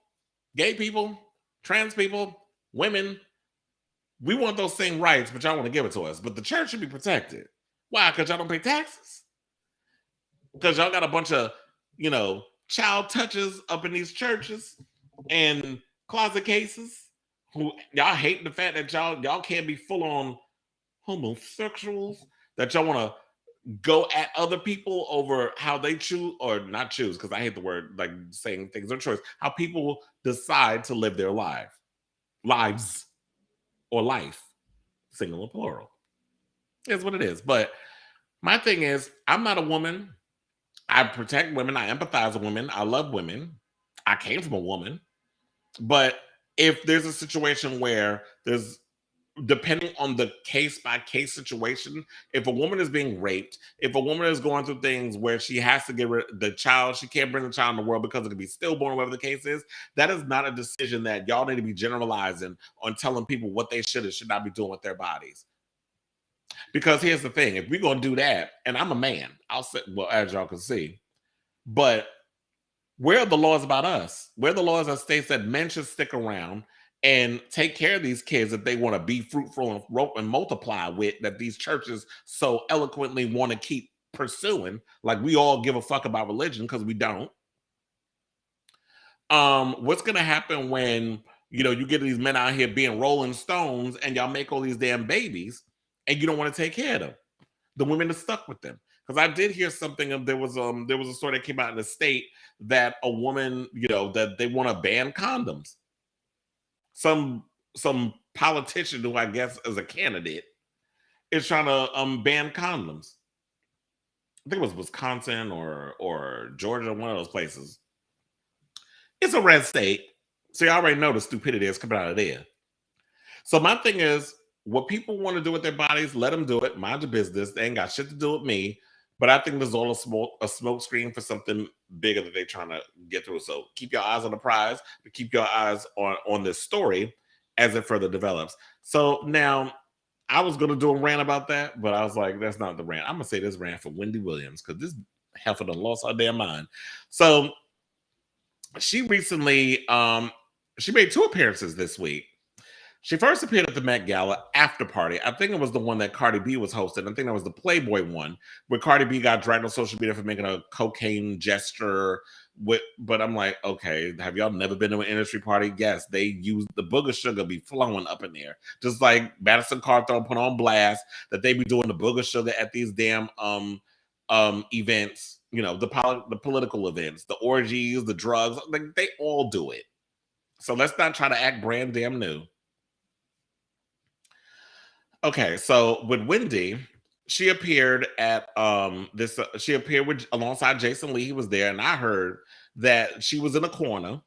S2: gay people, trans people, women, we want those same rights, but y'all want to give it to us. But the church should be protected. Why? Because y'all don't pay taxes? Because y'all got a bunch of, child touches up in these churches and closet cases who y'all hate the fact that y'all can't be full on homosexuals, that y'all want to go at other people over how they choose, or not choose, because I hate the word, like saying things are choice, how people decide to live their lives. Or life, single or plural. Is what it is. But my thing is, I'm not a woman. I protect women. I empathize with women. I love women. I came from a woman. But if there's a situation where depending on the case-by-case situation, if a woman is being raped, if a woman is going through things where she has to get rid of the child, she can't bring the child in the world because it could be stillborn, whatever the case is, that is not a decision that y'all need to be generalizing on telling people what they should and should not be doing with their bodies. Because here's the thing, if we're going to do that, and I'm a man, I'll say, well, as y'all can see, but where are the laws about us? Where are the laws that states that men should stick around and take care of these kids that they want to be fruitful and multiply with, that these churches so eloquently want to keep pursuing? Like, we all give a fuck about religion because we don't. What's going to happen when, you get these men out here being Rolling Stones and y'all make all these damn babies and you don't want to take care of them? The women are stuck with them. Because I did hear something of there was a story that came out in the state that a woman, that they want to ban condoms. Some politician who I guess is a candidate is trying to ban condoms. I think it was Wisconsin or Georgia, one of those places. It's a red state, so you already know the stupidity that's coming out of there. So my thing is, what people want to do with their bodies, let them do it. Mind your business. They ain't got shit to do with me. But I think there's all a smoke screen for something bigger that they're trying to get through. So keep your eyes on the prize, but keep your eyes on this story as it further develops. So now, I was going to do a rant about that, but I was like, that's not the rant. I'm going to say this rant for Wendy Williams, because this heifer done lost her damn mind. So she recently she made 2 appearances this week. She first appeared at the Mac Gala after party. I think it was the one that Cardi B was hosting. I think that was the Playboy one, where Cardi B got dragged on social media for making a cocaine gesture. But I'm like, okay, have y'all never been to an industry party? Yes, they use the booger sugar be flowing up in there. Just like Madison Cawthorn put on blast that they be doing the booger sugar at these damn events, you know, the political events, the orgies, the drugs, like they all do it. So let's not try to act brand damn new. Okay, so with Wendy, she appeared at she appeared with alongside Jason Lee. He was there, and I heard that she was in a corner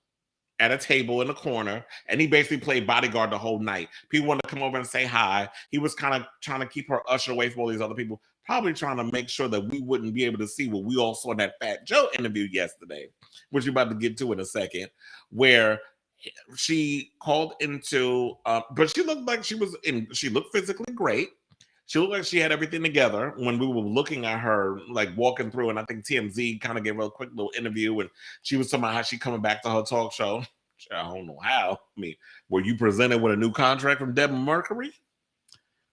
S2: at a table in the corner, and he basically played bodyguard the whole night. People wanted to come over and say hi. He was kind of trying to keep her ushered away from all these other people, probably trying to make sure that we wouldn't be able to see what we all saw in that Fat Joe interview yesterday, which we're about to get to in a second, where she called into, but she looked like she looked physically great. She looked like she had everything together when we were looking at her, like walking through. And I think TMZ kind of gave her a quick little interview, and she was talking about how she coming back to her talk show. I don't know how. I mean, were you presented with a new contract from Deb Mercury?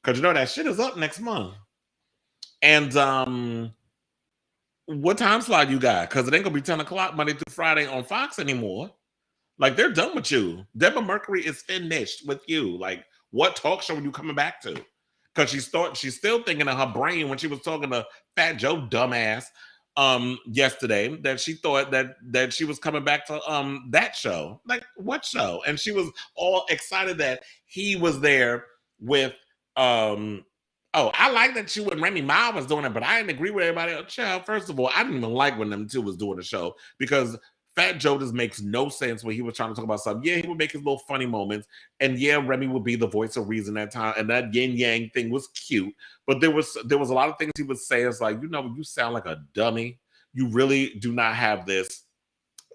S2: Because you know that shit is up next month. And what time slot you got? Because it ain't gonna be 10 o'clock Monday through Friday on Fox anymore. Like, they're done with you. Deborah Mercury is finished with you. Like, what talk show are you coming back to? Because she's still thinking in her brain when she was talking to Fat Joe dumbass yesterday that she thought that she was coming back to that show. Like, what show? And she was all excited that he was there with oh, I like that you and Remy Ma was doing it, but I didn't agree with everybody else. Child, first of all, I didn't even like when them two was doing the show because Fat Joe just makes no sense when he was trying to talk about something. Yeah, he would make his little funny moments. And yeah, Remy would be the voice of reason at time. And that yin yang thing was cute. But there was a lot of things he would say. It's like, you know, you sound like a dummy. You really do not have this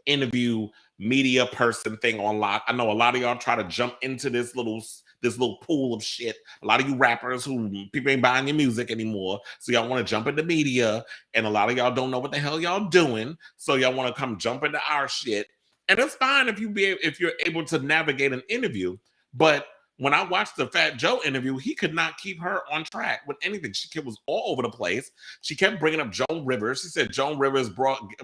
S2: interview media person thing on lock. I know a lot of y'all try to jump into this little pool of shit. A lot of you rappers who people ain't buying your music anymore, so y'all want to jump into media, and a lot of y'all don't know what the hell y'all doing, so y'all want to come jump into our shit. And it's fine if you're able to navigate an interview, but when I watched the Fat Joe interview, he could not keep her on track with anything. She was all over the place. She kept bringing up Joan Rivers. She said Joan Rivers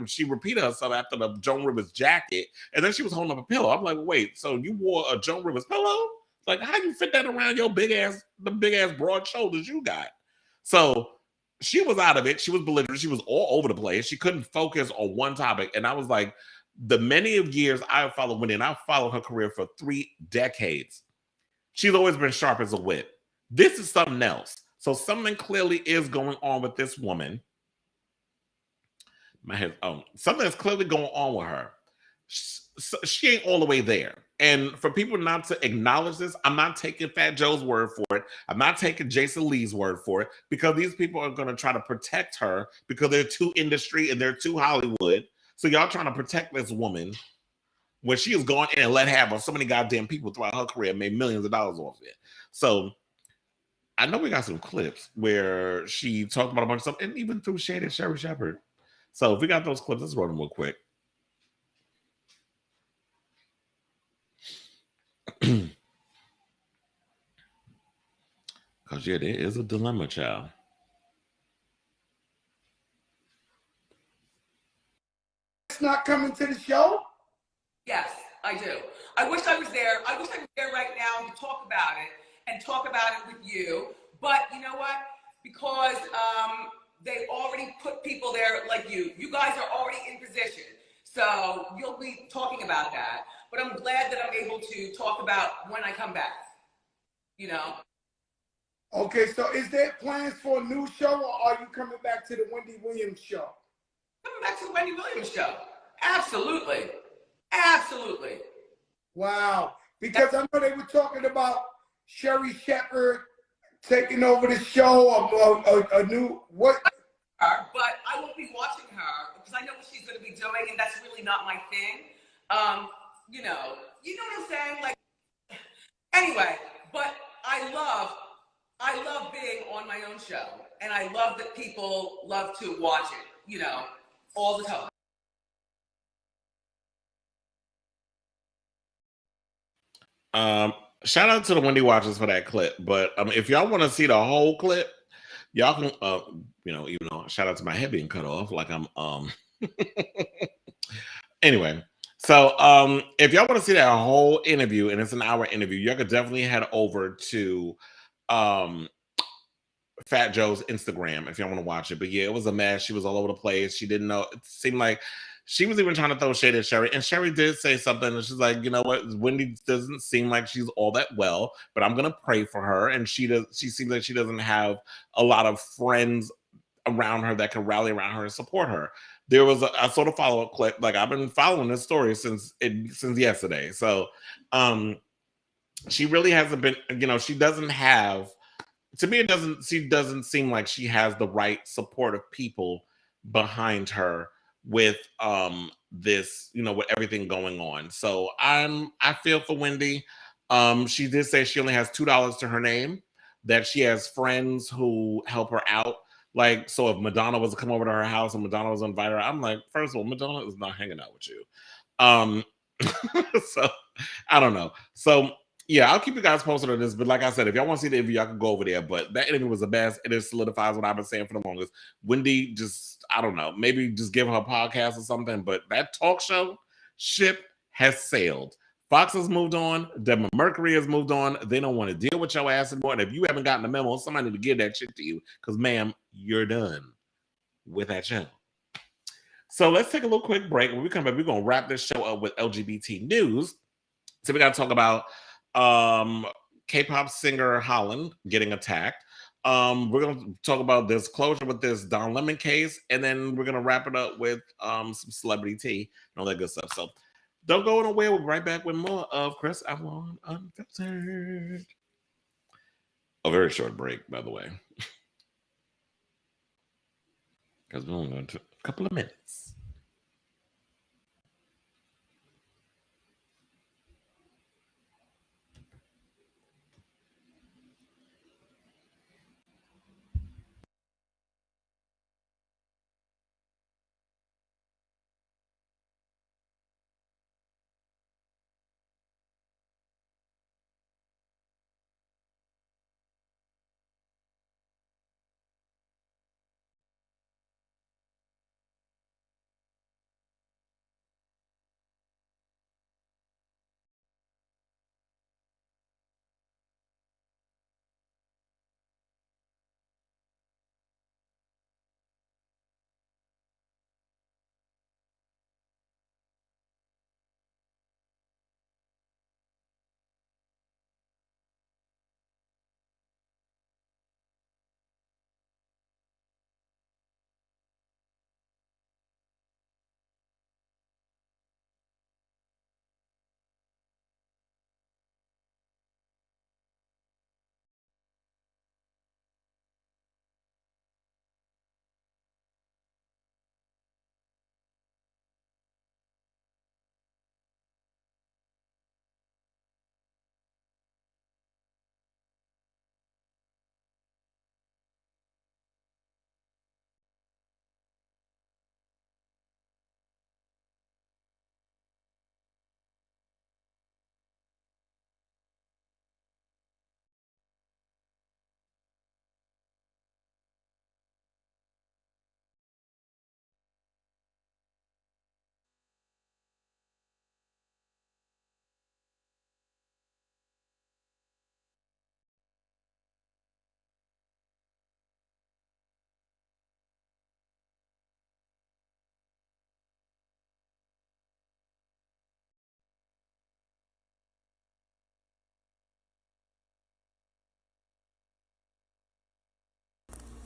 S2: she repeated herself after the Joan Rivers jacket, and then she was holding up a pillow. I'm like, wait, so you wore a Joan Rivers pillow? Like, how you fit that around your big ass broad shoulders you got? So she was out of it. She was belligerent. She was all over the place. She couldn't focus on one topic. And I was like, the many of years I followed Wendy, and I followed her career for 3 decades. She's always been sharp as a whip. This is something else. So something clearly is going on with this woman. Something is clearly going on with her. She ain't all the way there. And for people not to acknowledge this, I'm not taking Fat Joe's word for it. I'm not taking Jason Lee's word for it, because these people are going to try to protect her because they're too industry and they're too Hollywood. So y'all trying to protect this woman when she has gone in and let have on so many goddamn people throughout her career and made millions of dollars off it. So I know we got some clips where she talked about a bunch of stuff, and even through shaded Sherri Shepherd. So if we got those clips, let's run them real quick. Because, yeah, there is a dilemma, child.
S1: It's not coming to the show?
S4: Yes, I do. I wish I was there. I wish I was there right now to talk about it and talk about it with you. But you know what? Because they already put people there like you. You guys are already in position. So you'll be talking about that. But I'm glad that I'm able to talk about when I come back. You know?
S1: Okay, so is there plans for a new show, or are you coming back to the Wendy Williams show?
S4: Coming back to the Wendy Williams show. Absolutely. Absolutely.
S1: Wow. Because I know they were talking about Sherri Shepherd taking over the show, a new what?
S4: But I won't be watching her because I know what she's going to be doing, and that's really not my thing. You know what I'm saying? Like, anyway, but I love being on my own show, and I love that people love to watch it, you know, all the time.
S2: Um, Shout out to the Wendy watchers for that clip. But if y'all want to see the whole clip, y'all can even though shout out to my head being cut off, like I'm anyway. So if y'all want to see that whole interview, and it's an hour interview, y'all could definitely head over to Fat Joe's Instagram if y'all want to watch it. But yeah, it was a mess. She was all over the place. She didn't know. It seemed like she was even trying to throw shade at Sherri. And Sherri did say something. And she's like, you know what? Wendy doesn't seem like she's all that well, but I'm gonna pray for her. And she seems like she doesn't have a lot of friends around her that can rally around her and support her. There was a sort of follow-up clip. Like, I've been following this story since yesterday. So she really hasn't been, she doesn't have, to me, she doesn't seem like she has the right supportive people behind her with this, with everything going on. So I feel for Wendy. She did say she only has $2 to her name, that she has friends who help her out. Like, so if Madonna was to come over to her house and Madonna was invited her, I'm like, first of all, Madonna is not hanging out with you. So I don't know. So yeah, I'll keep you guys posted on this. But like I said, if y'all want to see the interview, y'all can go over there. But that interview was the best. It solidifies what I've been saying for the longest. Wendy, just, I don't know, maybe just give her a podcast or something. But that talk show ship has sailed. Fox has moved on. Devin Mercury has moved on. They don't want to deal with your ass anymore. And if you haven't gotten the memo, somebody need to give that shit to you. Because, ma'am, you're done with that show. So let's take a little quick break. When we come back, we're going to wrap this show up with LGBT news. So we got to talk about K-pop singer Holland getting attacked. We're going to talk about this closure with this Don Lemon case, and then we're going to wrap it up with some celebrity tea and all that good stuff. So don't go nowhere. We'll be right back with more of Kris Avalon Unfiltered. A very short break, by the way, because we're only going to a couple of minutes.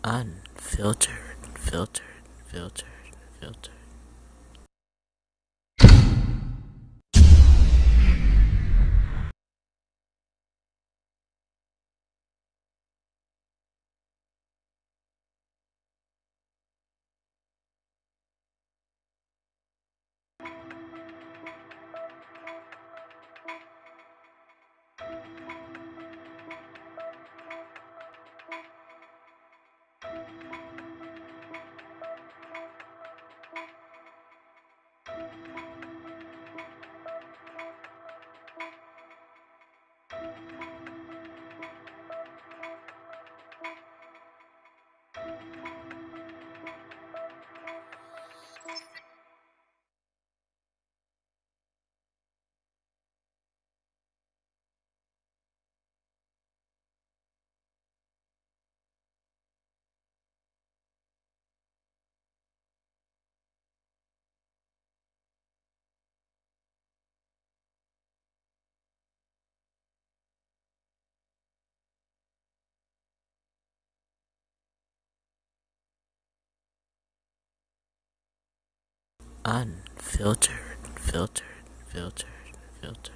S3: Unfiltered, filtered, filtered, filtered. Unfiltered, filtered, filtered, filtered.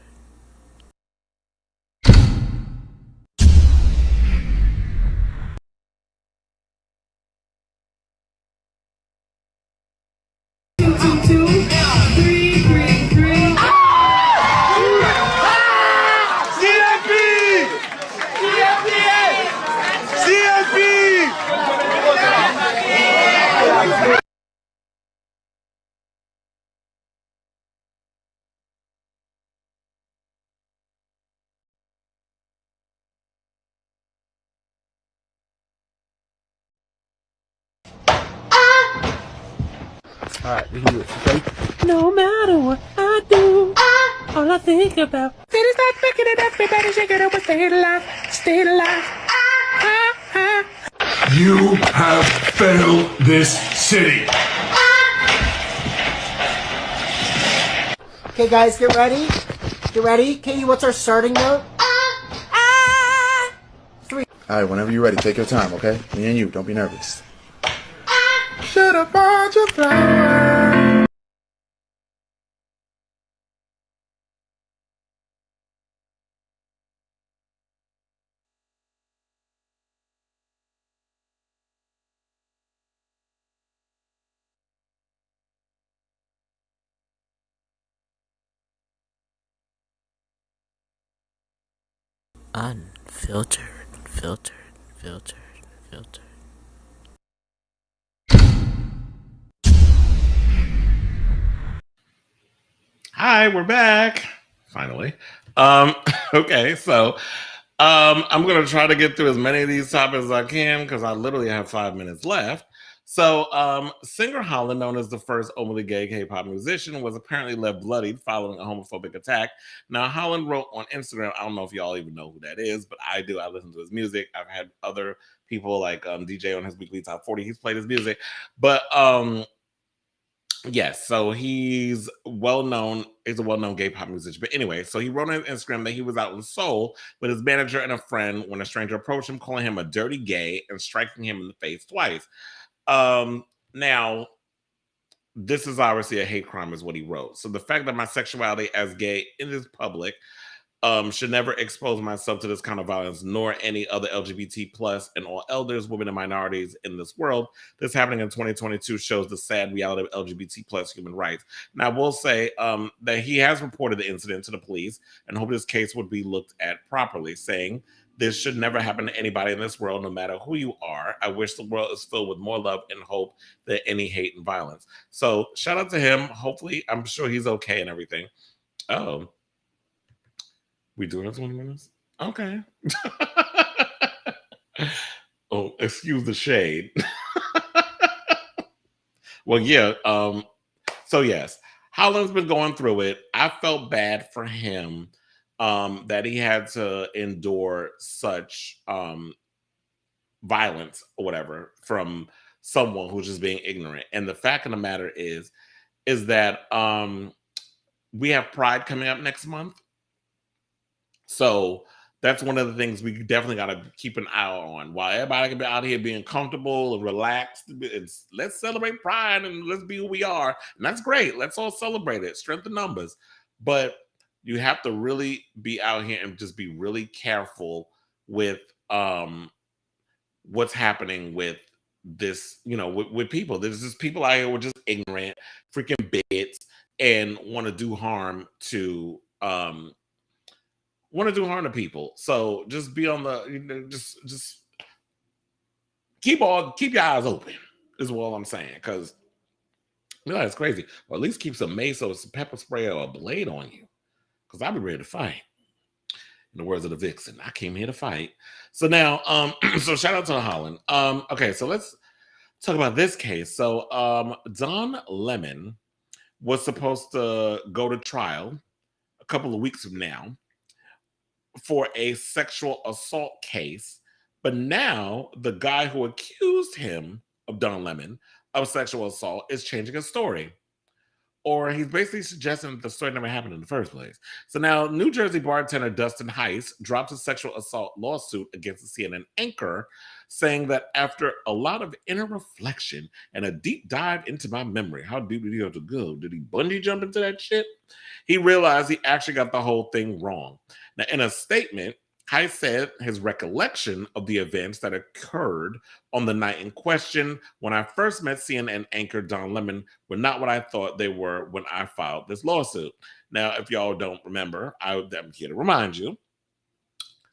S5: Alright, we can do it, okay?
S3: No matter what I do, all I think about is not picking it up, everybody shake it up and stay alive, stay alive.
S6: You have failed this city.
S5: Okay, guys, get ready. Get ready. Katie, what's our starting note? 3.
S7: Alright, whenever you're ready, take your time, okay? Me and you, don't be nervous.
S5: Should have bought your flowers.
S3: Unfiltered, filtered, filtered, filtered.
S2: Hi, we're back. Finally. Okay, so I'm gonna try to get through as many of these topics as I can because I literally have 5 minutes left. So singer Holland, known as the first openly gay K-pop musician, was apparently left bloodied following a homophobic attack. Now, Holland wrote on Instagram, I don't know if y'all even know who that is, but I do. I listen to his music. I've had other people like DJ on his weekly top 40. He's played his music. But yes, so he's well-known. He's a well-known gay pop musician. But anyway, so he wrote on Instagram that he was out in Seoul with his manager and a friend when a stranger approached him, calling him a dirty gay and striking him in the face twice. Now, this is obviously a hate crime, is what he wrote. So the fact that my sexuality as gay is public should never expose myself to this kind of violence, nor any other LGBT plus and all elders, women, and minorities in this world. This happening in 2022 shows the sad reality of LGBT plus human rights. Now, I will say that he has reported the incident to the police and hope this case would be looked at properly, saying, "This should never happen to anybody in this world, no matter who you are. I wish the world is filled with more love and hope than any hate and violence." So shout out to him. Hopefully, I'm sure he's okay and everything. Oh, we doing 20 minutes? Okay. Oh, excuse the shade. Well, yeah. So yes, Holland's been going through it. I felt bad for him that he had to endure such violence or whatever from someone who's just being ignorant. And the fact of the matter is that we have Pride coming up next month. So that's one of the things we definitely got to keep an eye on. While everybody can be out here being comfortable and relaxed, let's celebrate Pride and let's be who we are. And that's great. Let's all celebrate it. Strength in numbers. But you have to really be out here and just be really careful with what's happening with this, with people. There's just people out here who are just ignorant, freaking bigots, and want to do harm to people. So just be on the just keep your eyes open is what I'm saying, because it's crazy. Or at least keep some mace or some pepper spray or a blade on you, because I'll be ready to fight. In the words of the Vixen, I came here to fight. So now, so shout out to Holland. Okay, so let's talk about this case. So Don Lemon was supposed to go to trial a couple of weeks from now for a sexual assault case, but now the guy who accused him of Don Lemon of sexual assault is changing his story. Or he's basically suggesting that the story never happened in the first place. So now New Jersey bartender Dustin Heiss dropped a sexual assault lawsuit against the CNN anchor saying that after a lot of inner reflection and a deep dive into my memory, how deep did he have to go? Did he bungee jump into that shit? He realized he actually got the whole thing wrong. Now, in a statement, Kai said his recollection of the events that occurred on the night in question when I first met CNN anchor Don Lemon were not what I thought they were when I filed this lawsuit. Now, if y'all don't remember, I'm here to remind you,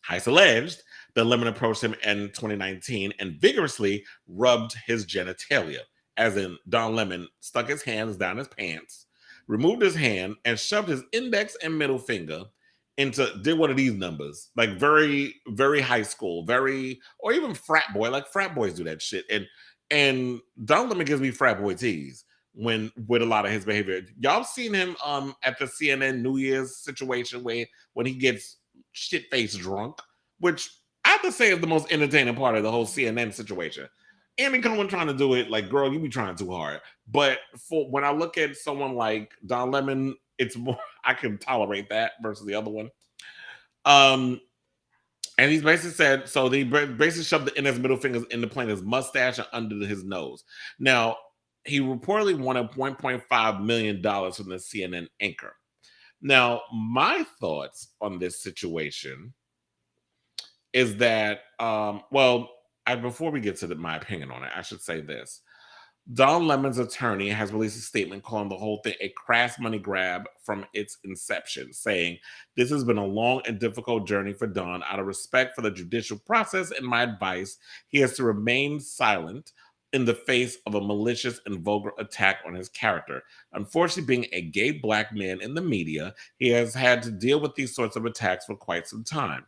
S2: Heiss alleged that Lemon approached him in 2019 and vigorously rubbed his genitalia, as in Don Lemon stuck his hands down his pants, removed his hand, and shoved his index and middle finger did one of these numbers, like very, very high school, or even frat boy, like frat boys do that shit. And Don Lemon gives me frat boy tease with a lot of his behavior. Y'all seen him at the CNN New Year's situation when he gets shit-faced drunk, which I have to say is the most entertaining part of the whole CNN situation. Andy Cohen trying to do it, like, girl, you be trying too hard. But when I look at someone like Don Lemon, it's more, I can tolerate that versus the other one. And he's basically said, so they basically shoved the index middle fingers in the plaintiff's mustache and under his nose. Now, he reportedly wanted $1.5 million from the CNN anchor. Now, my thoughts on this situation is that, before we get to my opinion on it, I should say this. Don Lemon's attorney has released a statement calling the whole thing a crass money grab from its inception, saying, "This has been a long and difficult journey for Don. Out of respect for the judicial process and my advice, he has to remain silent in the face of a malicious and vulgar attack on his character. Unfortunately, being a gay black man in the media, he has had to deal with these sorts of attacks for quite some time."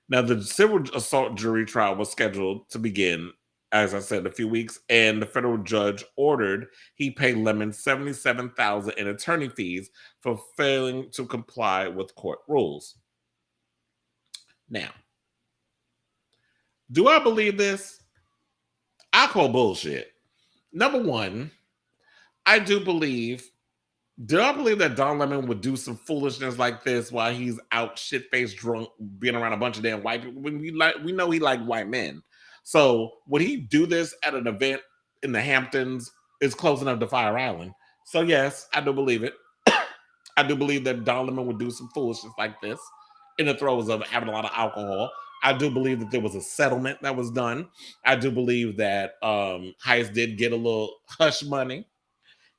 S2: Now, the civil assault jury trial was scheduled to begin, as I said, a few weeks, and the federal judge ordered he pay Lemon $77,000 in attorney fees for failing to comply with court rules. Now, do I believe this? I call bullshit. Number one, do I believe that Don Lemon would do some foolishness like this while he's out shit-faced drunk, being around a bunch of damn white people? We know he liked white men. So would he do this at an event in the Hamptons? Is close enough to Fire Island. So yes, I do believe it. I do believe that Don Lemon would do some foolishness like this in the throes of having a lot of alcohol. I do believe that there was a settlement that was done. I do believe that Heiss did get a little hush money.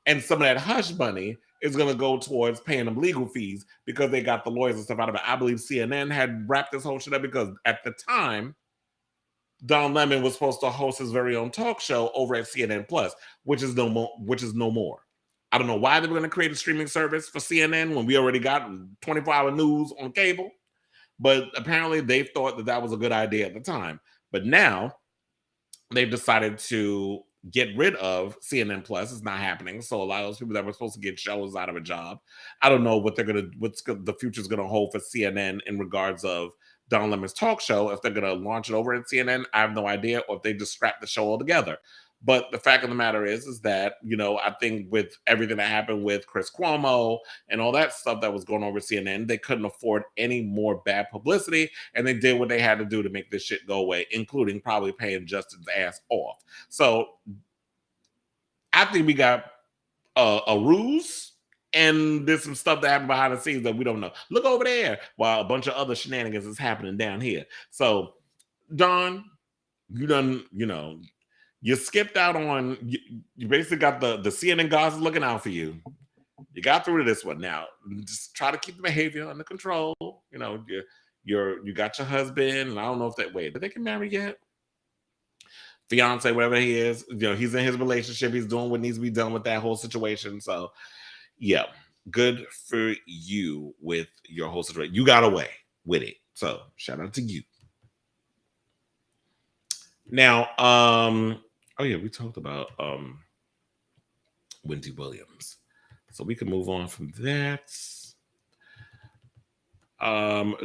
S2: And some of that hush money is going to go towards paying them legal fees because they got the lawyers and stuff out of it. I believe CNN had wrapped this whole shit up because at the time, Don Lemon was supposed to host his very own talk show over at CNN Plus, which is no more. I don't know why they were going to create a streaming service for CNN when we already got 24-hour news on cable, but apparently they thought that was a good idea at the time. But now they've decided to get rid of CNN Plus. It's not happening. So a lot of those people that were supposed to get shows out of a job, I don't know what the future is going to hold for CNN in regards of Don Lemon's talk show. If they're going to launch it over at CNN, I have no idea, or if they just scrap the show altogether. But the fact of the matter is that, I think with everything that happened with Chris Cuomo and all that stuff that was going over at CNN, they couldn't afford any more bad publicity, and they did what they had to do to make this shit go away, including probably paying Justin's ass off. So I think we got a ruse, and there's some stuff that happened behind the scenes that we don't know. Look over there while a bunch of other shenanigans is happening down here. So, Don, you skipped out on, you basically got the CNN gods looking out for you. You got through to this one. Now, just try to keep the behavior under control. You got your husband, and I don't know if did they get married yet? Fiance, whatever he is, he's in his relationship. He's doing what needs to be done with that whole situation. So, yeah, good for you with your whole situation. You got away with it. So, shout out to you. Now, we talked about Wendy Williams. So we can move on from that.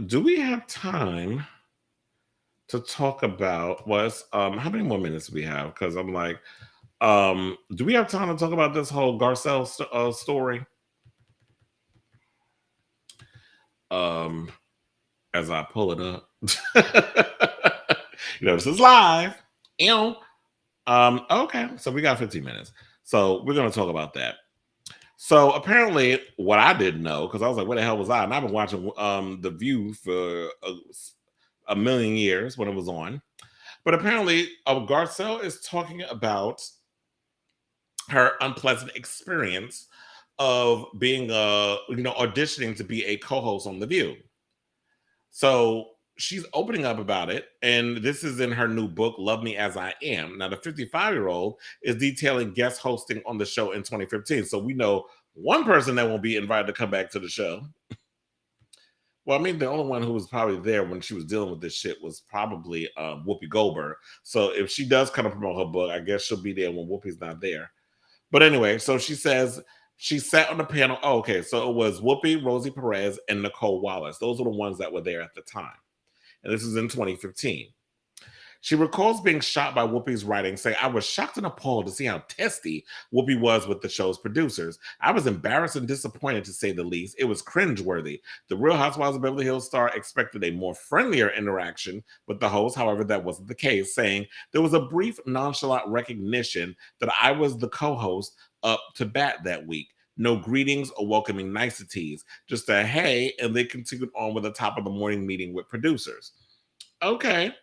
S2: Do we have time to talk about how many more minutes do we have? Because I'm like, do we have time to talk about this whole Garcelle story? As I pull it up. This is live. Okay, so we got 15 minutes. So we're going to talk about that. So apparently, what I didn't know, because I was like, where the hell was I? And I've been watching The View for a million years when it was on. But apparently, Garcelle is talking about her unpleasant experience of being auditioning to be a co-host on The View. So she's opening up about it, and this is in her new book, Love Me As I Am. Now, the 55-year-old is detailing guest hosting on the show in 2015. So we know one person that won't be invited to come back to the show. Well, I mean, the only one who was probably there when she was dealing with this shit was probably Whoopi Goldberg. So if she does kind of promote her book, I guess she'll be there when Whoopi's not there. But anyway, so she says she sat on the panel. Oh, okay, so it was Whoopi, Rosie Perez, and Nicole Wallace. Those were the ones that were there at the time. And this is in 2015. She recalls being shocked by Whoopi's writing, saying, I was shocked and appalled to see how testy Whoopi was with the show's producers. I was embarrassed and disappointed, to say the least. It was cringeworthy. The Real Housewives of Beverly Hills star expected a more friendlier interaction with the host. However, that wasn't the case, saying there was a brief nonchalant recognition that I was the co-host up to bat that week. No greetings or welcoming niceties, just a hey, and they continued on with the top of the morning meeting with producers. Okay.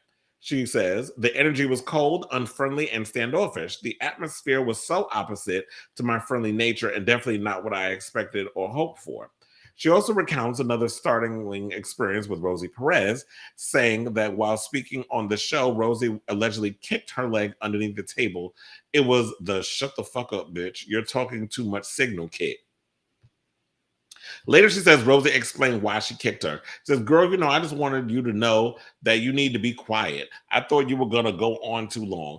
S2: She says, the energy was cold, unfriendly, and standoffish. The atmosphere was so opposite to my friendly nature and definitely not what I expected or hoped for. She also recounts another startling experience with Rosie Perez, saying that while speaking on the show, Rosie allegedly kicked her leg underneath the table. It was the shut the fuck up, bitch. You're talking too much signal kick. Later, she says Rosie explained why she kicked her. She says, girl, I just wanted you to know that you need to be quiet. I thought you were going to go on too long.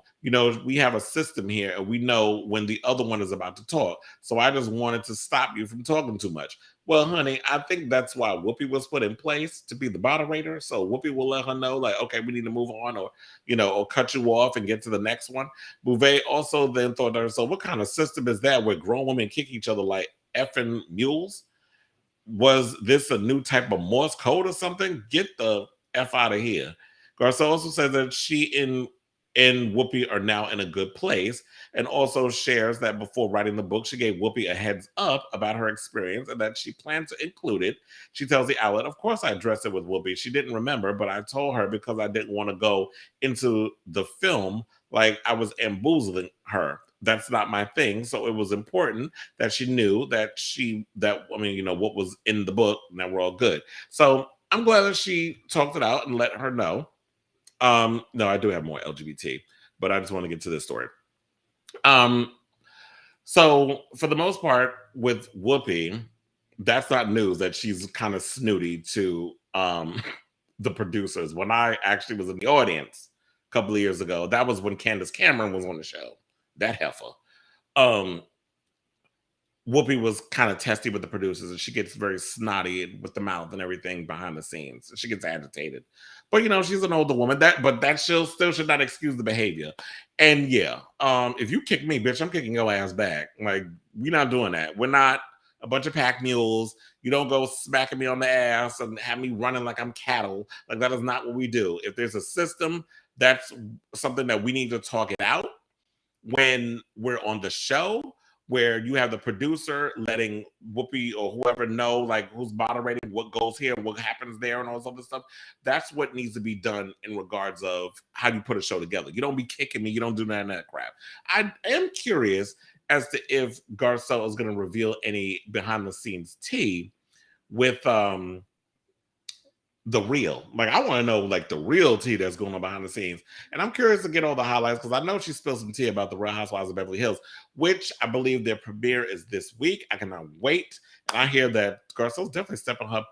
S2: We have a system here, and we know when the other one is about to talk. So I just wanted to stop you from talking too much. Well, honey, I think that's why Whoopi was put in place, to be the moderator. So Whoopi will let her know, like, okay, we need to move on, or cut you off and get to the next one. Bouvet also then thought to herself, what kind of system is that where grown women kick each other like effing mules? Was this a new type of Morse code or something? Get the F out of here. Garcelle also says that she and Whoopi are now in a good place, and also shares that before writing the book, she gave Whoopi a heads up about her experience and that she planned to include it. She tells the outlet, of course I addressed it with Whoopi. She didn't remember, but I told her because I didn't want to go into the film like I was bamboozling her. That's not my thing. So it was important that she knew that what was in the book, and that we're all good. So I'm glad that she talked it out and let her know. No, I do have more LGBT, but I just want to get to this story. So for the most part with Whoopi, that's not news that she's kind of snooty to the producers. When I actually was in the audience a couple of years ago, that was when Candace Cameron was on the show. That heifer. Whoopi was kind of testy with the producers, and she gets very snotty with the mouth and everything behind the scenes. She gets agitated. But she's an older woman. That still should not excuse the behavior. And yeah, if you kick me, bitch, I'm kicking your ass back. Like, we're not doing that. We're not a bunch of pack mules. You don't go smacking me on the ass and have me running like I'm cattle. Like, that is not what we do. If there's a system, that's something that we need to talk it out. When we're on the show, where you have the producer letting Whoopi or whoever know, like, who's moderating, what goes here, what happens there, and all this other stuff. That's what needs to be done in regards of how you put a show together. You don't be kicking me. You don't do none of that crap. I am curious as to if Garcelle is going to reveal any behind-the-scenes tea with the real. Like, I want to know, like, the real tea that's going on behind the scenes. And I'm curious to get all the highlights, because I know she spilled some tea about the Real Housewives of Beverly Hills, which I believe their premiere is this week. I cannot wait. And I hear that Garcelle's definitely stepping her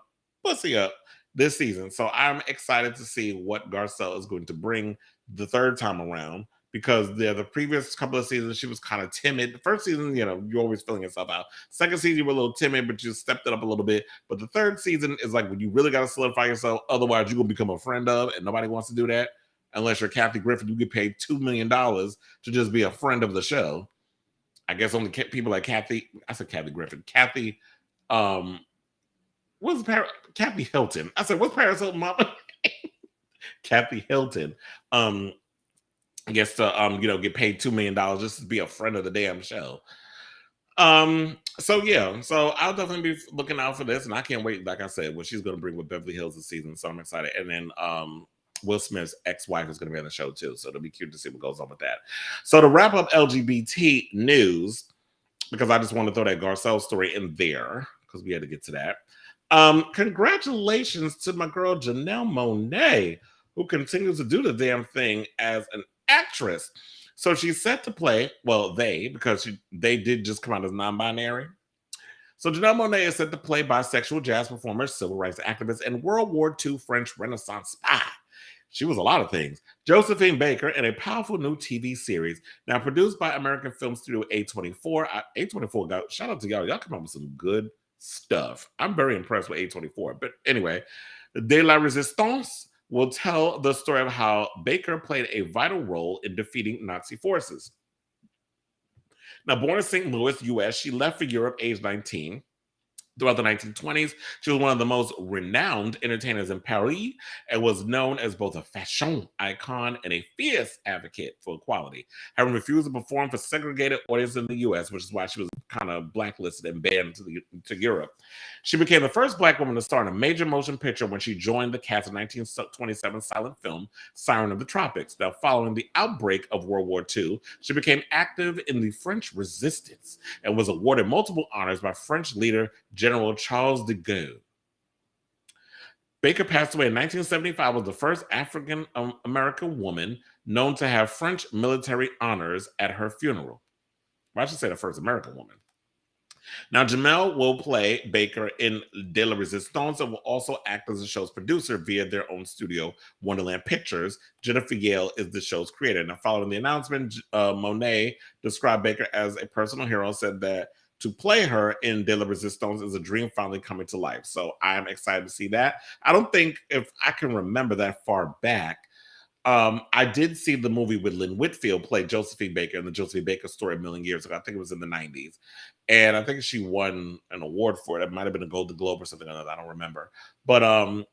S2: pussy up this season. So I'm excited to see what Garcelle is going to bring the third time around, because the previous couple of seasons, she was kind of timid. The first season, you're always filling yourself out. Second season, you were a little timid, but you stepped it up a little bit. But the third season is like when you really got to solidify yourself. Otherwise, you're going to become a friend of, and nobody wants to do that. Unless you're Kathy Griffin, you get paid $2 million to just be a friend of the show. I guess only people like Kathy, I said Kathy Griffin. Kathy, Kathy Hilton. I said, what's Paris Hilton, mama? Kathy Hilton gets to get paid $2 million just to be a friend of the damn show. So yeah, so I'll definitely be looking out for this, and I can't wait, like I said, what she's gonna bring with Beverly Hills this season. So I'm excited. And then Will Smith's ex-wife is gonna be on the show too. So it'll be cute to see what goes on with that. So to wrap up LGBT news, because I just want to throw that Garcelle story in there, because we had to get to that. Congratulations to my girl Janelle Monáe, who continues to do the damn thing as an actress. So she's set to play, well, because they did just come out as non-binary. So Janelle Monáe is set to play bisexual jazz performer, civil rights activist, and World War II French Renaissance spy. She was a lot of things. Josephine Baker in a powerful new TV series, now produced by American film studio A24. A24, shout out to y'all. Y'all come up with some good stuff. I'm very impressed with A24. But anyway, De la Resistance will tell the story of how Baker played a vital role in defeating Nazi forces. Now, born in St. Louis, U.S., she left for Europe aged 19. Throughout the 1920s, she was one of the most renowned entertainers in Paris and was known as both a fashion icon and a fierce advocate for equality, having refused to perform for segregated audiences in the U.S., which is why she was kind of blacklisted and banned to Europe. She became the first Black woman to star in a major motion picture when she joined the cast of 1927 silent film Siren of the Tropics. Now, following the outbreak of World War II, she became active in the French resistance and was awarded multiple honors by French leader General Charles de Gaulle. Baker passed away in 1975, was the first African American woman known to have French military honors at her funeral. Well, I should say the first American woman. Now, Jamel will play Baker in De la Resistance and will also act as the show's producer via their own studio, Wonderland Pictures. Jennifer Yale is the show's creator. Now, following the announcement, Monáe described Baker as a personal hero, said that to play her in De la Resistance is a dream finally coming to life. So I am excited to see that. I don't think, if I can remember that far back, I did see the movie with Lynn Whitfield play Josephine Baker in the Josephine Baker story a million years ago. I think it was in the 90s. And I think she won an award for it. It might have been a Golden Globe or something like that. I don't remember. But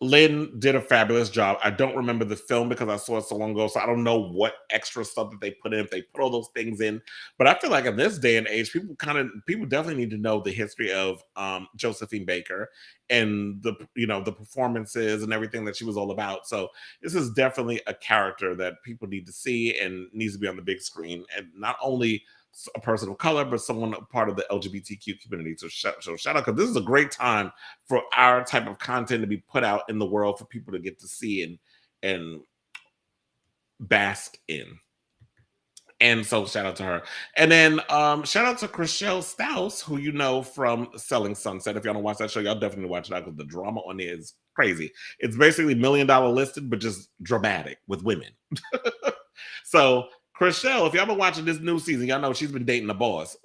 S2: Lynn did a fabulous job. I don't remember the film because I saw it so long ago, so I don't know what extra stuff that they put in, if they put all those things in. But I feel like in this day and age, people definitely need to know the history of Josephine Baker and the performances and everything that she was all about. So this is definitely a character that people need to see and needs to be on the big screen, and not only a person of color, but someone a part of the LGBTQ community. So shout out, because this is a great time for our type of content to be put out in the world for people to get to see and bask in. And so shout out to her. And then shout out to Chriselle Staus, who you know from Selling Sunset. If y'all don't watch that show, y'all definitely watch it out because the drama on it is crazy. It's basically $1 Million Listed, but just dramatic with women. So Chriselle, if y'all been watching this new season, y'all know she's been dating the boss.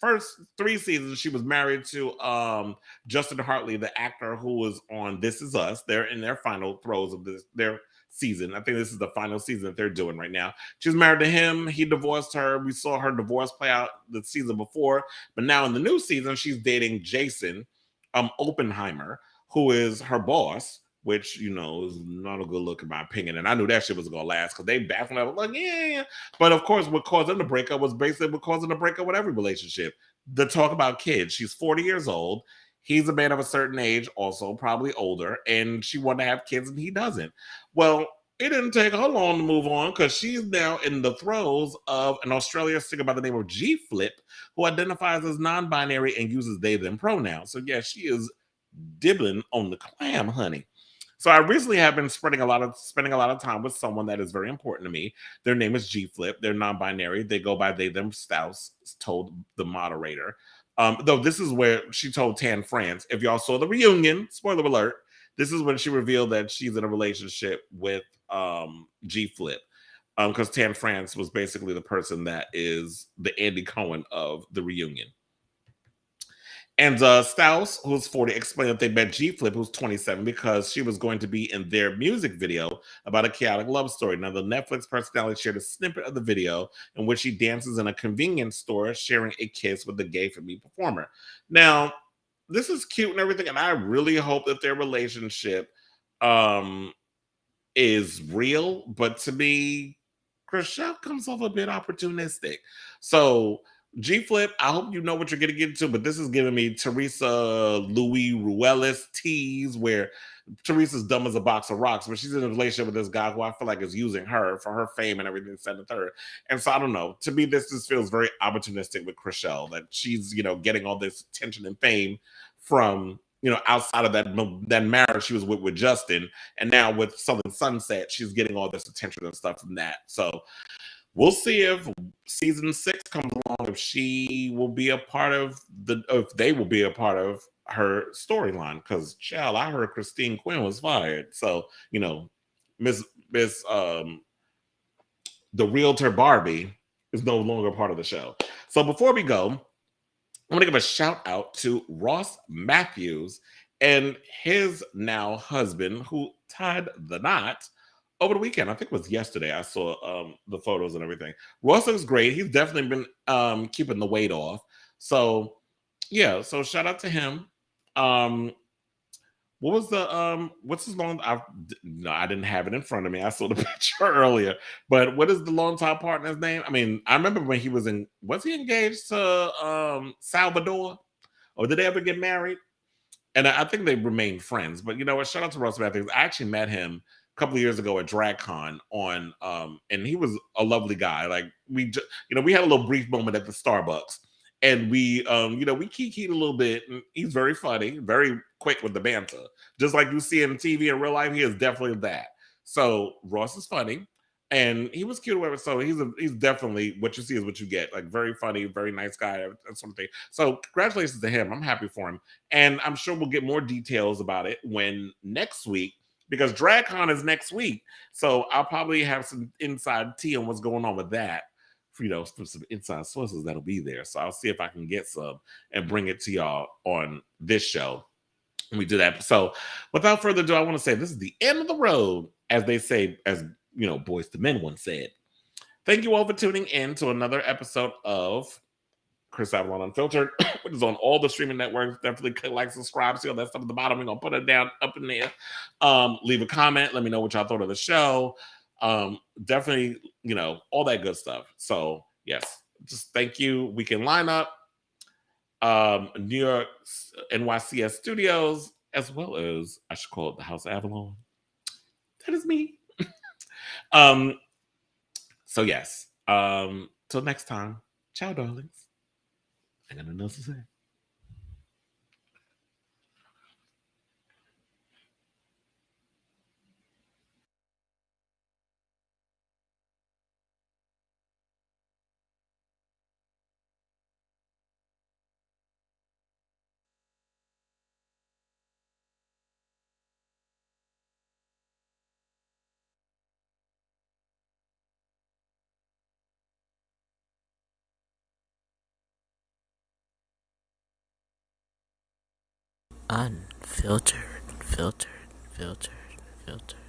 S2: First 3 seasons, she was married to Justin Hartley, the actor who was on This Is Us. They're in their final throes of their season. I think this is the final season that they're doing right now. She's married to him. He divorced her. We saw her divorce play out the season before. But now in the new season, she's dating Jason Oppenheimer, who is her boss, which, is not a good look in my opinion. And I knew that shit was going to last because they baffled up like, yeah. But of course, what caused them to break up was basically what caused them to break up with every relationship. The talk about kids. She's 40 years old. He's a man of a certain age, also probably older, and she wanted to have kids and he doesn't. Well, it didn't take her long to move on because she's now in the throes of an Australian singer by the name of G Flip, who identifies as non-binary and uses they, them pronouns. So yeah, she is dibbling on the clam, honey. So I recently have been spending a lot of time with someone that is very important to me. Their name is G Flip. They're non-binary. They go by they, them, Staus, told the moderator. Though this is where she told Tan France, if y'all saw the reunion, spoiler alert, this is when she revealed that she's in a relationship with G Flip. Because Tan France was basically the person that is the Andy Cohen of the reunion. And Staus, who's 40, explained that they met G Flip, who's 27, because she was going to be in their music video about a chaotic love story. Now, the Netflix personality shared a snippet of the video in which she dances in a convenience store, sharing a kiss with the Gay For Me performer. Now, this is cute and everything, and I really hope that their relationship is real, but to me, Chriselle comes off a bit opportunistic. So G Flip, I hope you know what you're getting into, but this is giving me Teresa Louis Ruelas tease where Teresa's dumb as a box of rocks, but she's in a relationship with this guy who I feel like is using her for her fame and everything said to her. And so I don't know. To me, this just feels very opportunistic with Chriselle, that she's, getting all this attention and fame from, outside of that marriage she was with Justin. And now with Southern Sunset, she's getting all this attention and stuff from that. So we'll see if season 6 comes along, if she will be a part of if they will be a part of her storyline. Because, child, I heard Christine Quinn was fired. So, Miss the realtor Barbie is no longer part of the show. So before we go, I'm going to give a shout out to Ross Matthews and his now husband, who tied the knot over the weekend. I think it was yesterday. I saw the photos and everything. Ross looks great. He's definitely been keeping the weight off. So yeah, so shout out to him. What was the what's his long? I didn't have it in front of me. I saw the picture earlier. But what is the longtime partner's name? I mean, I remember when he was he engaged to Salvador? Or did they ever get married? And I think they remained friends. But you know what? Shout out to Ross Matthews. I actually met him a couple of years ago at DragCon and he was a lovely guy. Like we had a little brief moment at the Starbucks. And we kikied a little bit, and he's very funny, very quick with the banter. Just like you see in TV in real life, he is definitely that. So Ross is funny, and he was cute or whatever. So he's definitely what you see is what you get. Like very funny, very nice guy, that sort of thing. So congratulations to him. I'm happy for him, and I'm sure we'll get more details about it when next week, because DragCon is next week. So I'll probably have some inside tea on what's going on with that. From some inside sources that'll be there. So I'll see if I can get some and bring it to y'all on this show when we do that. So without further ado, I want to say this is the end of the road, as they say, as Boys to Men once said. Thank you all for tuning in to another episode of Kris Avalon Unfiltered, which is on all the streaming networks. Definitely click like, subscribe, see all that stuff at the bottom. We're gonna put it down up in there. Leave a comment, let me know what y'all thought of the show. Definitely, all that good stuff. So yes, just thank you. We can line up New York NYCS studios, as well as I should call it the House Avalon. That is me. So yes, till next time, ciao darlings. I got nothing else to say.
S5: Unfiltered, filtered, filtered, filtered.